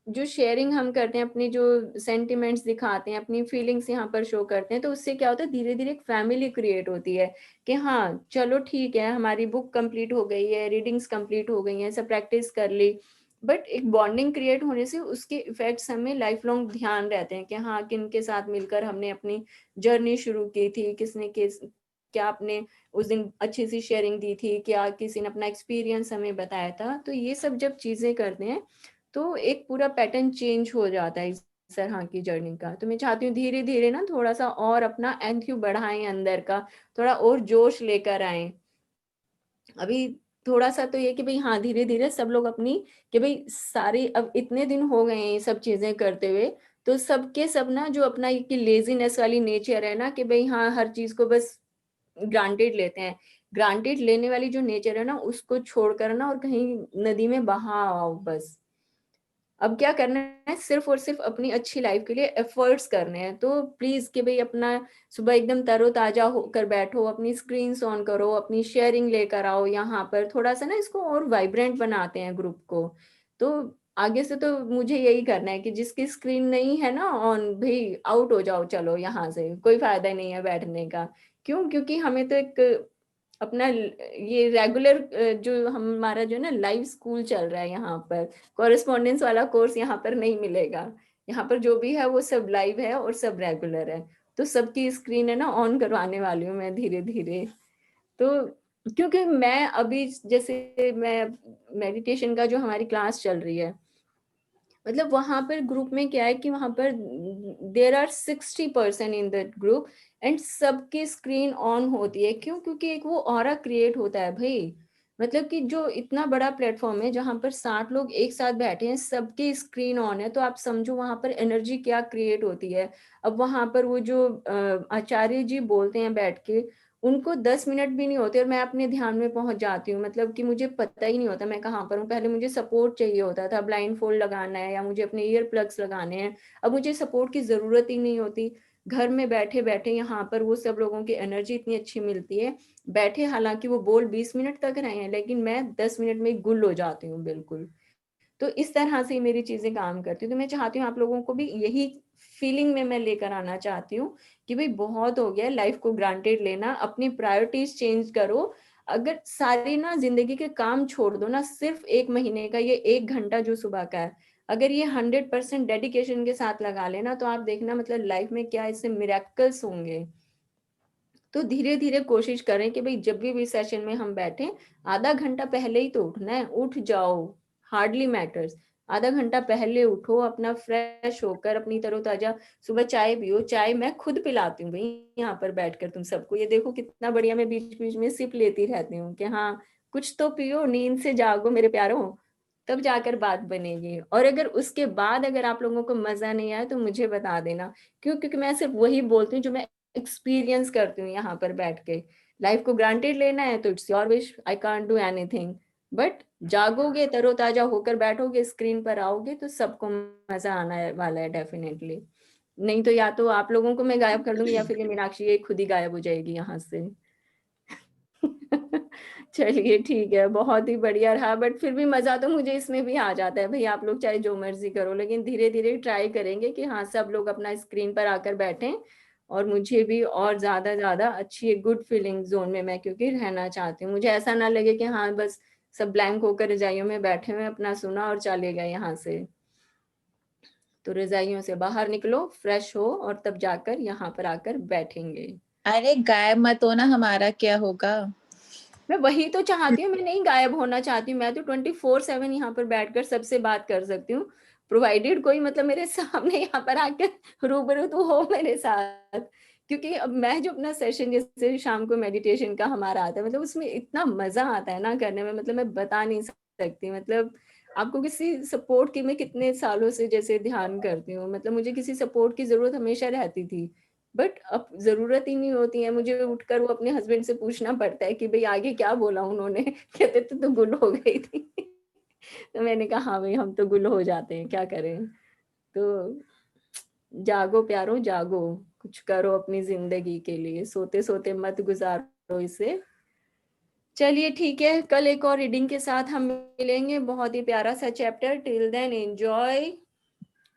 जो शेयरिंग हम करते हैं, अपनी जो सेंटिमेंट्स दिखाते हैं, अपनी फीलिंग्स यहाँ पर शो करते हैं, तो उससे क्या होता है धीरे धीरे एक फैमिली क्रिएट होती है कि हाँ चलो ठीक है, हमारी बुक कंप्लीट हो गई है, रीडिंग्स कंप्लीट हो गई हैं, सब प्रैक्टिस कर ली। बट एक बॉन्डिंग क्रिएट होने से उसके इफेक्ट्स हमें लाइफ लॉन्ग ध्यान रहते हैं कि हाँ किन के साथ मिलकर हमने अपनी जर्नी शुरू की थी, किसने किस क्या आपने उस दिन अच्छी सी शेयरिंग दी थी, क्या किसी ने अपना एक्सपीरियंस हमें बताया था। तो ये सब जब चीजें करते हैं तो एक पूरा पैटर्न चेंज हो जाता है इस तरह की जर्नी का। तो मैं चाहती हूँ धीरे धीरे ना थोड़ा सा और अपना एंथ्यू बढ़ाएं, अंदर का थोड़ा और जोश लेकर आए। अभी थोड़ा सा तो ये कि भाई हाँ धीरे धीरे सब लोग अपनी, कि भाई सारी अब इतने दिन हो गए हैं ये सब चीजें करते हुए, तो सबके सब ना जो अपना ये कि लेजीनेस वाली नेचर है ना कि भाई हाँ हर चीज को बस ग्रांटेड लेते हैं, ग्रांटेड लेने वाली जो नेचर है ना उसको छोड़कर ना और कहीं नदी में बहा आओ बस। अब क्या करना है, सिर्फ और सिर्फ अपनी अच्छी लाइफ के लिए एफर्ट्स करने हैं। तो प्लीज कि भाई अपना सुबह एकदम तरोताजा होकर बैठो, अपनी स्क्रीन्स ऑन करो, अपनी शेयरिंग लेकर आओ यहाँ पर, थोड़ा सा ना इसको और वाइब्रेंट बनाते हैं ग्रुप को। तो आगे से तो मुझे यही करना है कि जिसकी स्क्रीन नहीं है ना ऑन, भाई आउट हो जाओ, चलो यहाँ से, कोई फायदा नहीं है बैठने का। क्यों? क्योंकि हमें तो एक अपना ये रेगुलर जो हमारा जो ना लाइव स्कूल चल रहा है यहाँ पर, कॉरेस्पॉन्डेंस वाला कोर्स यहाँ पर नहीं मिलेगा। यहाँ पर जो भी है वो सब लाइव है और सब रेगुलर है। तो सबकी स्क्रीन है ना ऑन करवाने वाली हूँ मैं धीरे धीरे। तो क्योंकि मैं अभी जैसे मैं मेडिटेशन का जो हमारी क्लास चल रही है, मतलब वहां पर ग्रुप में क्या है कि वहां पर there are 60% in that group and सबकी स्क्रीन ऑन होती है। क्यों? क्योंकि एक वो ऑरा क्रिएट होता है भाई। मतलब कि जो इतना बड़ा प्लेटफॉर्म है जहां पर 60 लोग एक साथ बैठे हैं, सबकी स्क्रीन ऑन है, तो आप समझो वहां पर एनर्जी क्या क्रिएट होती है। अब वहां पर वो जो आचार्य जी बोलते हैं बैठ के, उनको 10 मिनट भी नहीं होते और मैं अपने ध्यान में पहुंच जाती हूँ। मतलब कि मुझे पता ही नहीं होता मैं कहाँ पर हूँ। पहले मुझे सपोर्ट चाहिए होता था, ब्लाइंड फोल्ड लगाना है या मुझे अपने ईयर प्लग्स लगाने हैं, अब मुझे सपोर्ट की जरूरत ही नहीं होती। घर में बैठे बैठे यहाँ पर वो सब लोगों की एनर्जी इतनी अच्छी मिलती है। बैठे हालांकि वो बोल 20 मिनट तक रहे हैं, लेकिन मैं 10 मिनट में गुल हो जाती हूँ बिल्कुल। तो इस तरह से मेरी चीजें काम करती हूँ। तो मैं चाहती हूँ आप लोगों को भी यही फीलिंग में मैं लेकर आना चाहती हूँ कि भाई बहुत हो गया लाइफ को ग्रांटेड लेना, अपनी प्रायोरिटीज चेंज करो। अगर सारी ना जिंदगी के काम छोड़ दो ना, सिर्फ 1 महीने का ये 1 घंटा जो सुबह का है, अगर ये 100% डेडिकेशन के साथ लगा लेना तो आप देखना मतलब लाइफ में क्या इससे मिरेकल्स होंगे। तो धीरे धीरे कोशिश करें कि भाई जब भी सेशन में हम बैठे, आधा घंटा पहले ही तो उठना है, उठ जाओ, हार्डली मैटर्स। आधा घंटा पहले उठो, अपना फ्रेश होकर अपनी तरोताजा, सुबह चाय पियो, चाय मैं खुद पिलाती हूँ भाई यहाँ पर बैठकर तुम सबको। ये देखो कितना बढ़िया, मैं बीच बीच में सिप लेती रहती हूँ कि हाँ कुछ तो पियो, नींद से जागो मेरे प्यारों, तब जाकर बात बनेगी। और अगर उसके बाद अगर आप लोगों को मजा नहीं आया तो मुझे बता देना। क्यों? क्योंकि मैं सिर्फ वही बोलती हूँ जो मैं एक्सपीरियंस करती हूँ यहाँ पर बैठ के। लाइफ को ग्रांटेड लेना है तो it's your wish, I can't do anything. But जागोगे, तरोताजा होकर बैठोगे, स्क्रीन पर आओगे तो सबको मजा आने वाला है डेफिनेटली। नहीं तो या तो आप लोगों को मैं गायब कर दूंगी या फिर ये मीनाक्षी ये खुद ही गायब हो जाएगी यहाँ से। चलिए ठीक है, बहुत ही बढ़िया रहा। बट फिर भी मजा तो मुझे इसमें भी आ जाता है भाई, आप लोग चाहे जो मर्जी करो, लेकिन धीरे धीरे ट्राई करेंगे कि हाँ सब लोग अपना स्क्रीन पर आकर बैठें। और मुझे भी और ज्यादा ज्यादा अच्छी एक गुड फीलिंग जोन में मैं क्योंकि रहना चाहती हूँ। मुझे ऐसा ना लगे कि हाँ बस सब ब्लैंक होकर रजाइयों में बैठे हुए, अपना सुना और चले गए यहाँ से। तो रजाइयों से बाहर निकलो, फ्रेश हो और तब जाकर यहाँ पर आकर बैठेंगे। अरे गायब मत होना, हमारा क्या होगा? मैं वही तो चाहती हूँ, मैं नहीं गायब होना चाहती हूँ, मैं तो 24/7 यहाँ पर बैठकर सबसे बात कर सकती हूँ, प्रोवाइडेड कोई मतलब मेरे सामने यहाँ पर आकर रूबरू तो हो मेरे साथ। क्योंकि अब मैं जो अपना सेशन जैसे शाम को मेडिटेशन का हमारा आता है, मतलब उसमें इतना मजा आता है ना करने में, मतलब मैं बता नहीं सकती। मतलब आपको किसी सपोर्ट की, मैं कितने सालों से जैसे ध्यान करती हूँ, मतलब मुझे किसी सपोर्ट की जरूरत हमेशा रहती थी, बट अब जरूरत ही नहीं होती है मुझे। उठकर वो अपने हस्बैंड से पूछना पड़ता है कि भाई आगे क्या बोला उन्होंने, कहते तो गुल हो गई थी। तो मैंने कहा हाँ भाई, हम तो गुल हो जाते हैं, क्या करें। तो जागो प्यारो जागो, कुछ करो अपनी जिंदगी के लिए, सोते सोते मत गुजारो इसे। चलिए ठीक है, कल एक और रीडिंग के साथ हम मिलेंगे, बहुत ही प्यारा सा चैप्टर। टिल देन एंजॉय,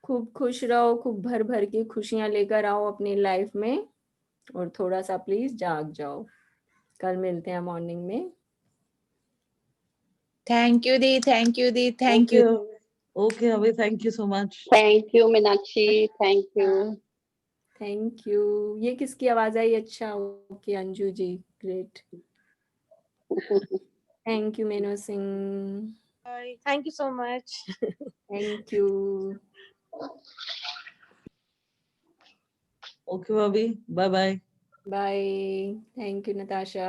खूब खुश रहो, खूब भर भर की खुशियां लेकर आओ अपनी लाइफ में, और थोड़ा सा प्लीज जाग जाओ। कल मिलते हैं मॉर्निंग में। Thank you the, thank you the, thank यू। Okay, Abhi, thank you so much. Thank you, Meenakshi. Thank you. Thank you. ये किसकी आवाज आई? अच्छा okay, Anju ji, great. Thank you Meno Singh, Thank you so much. Thank यू। Okay, Abhi, bye bye. Bye, thank you Natasha.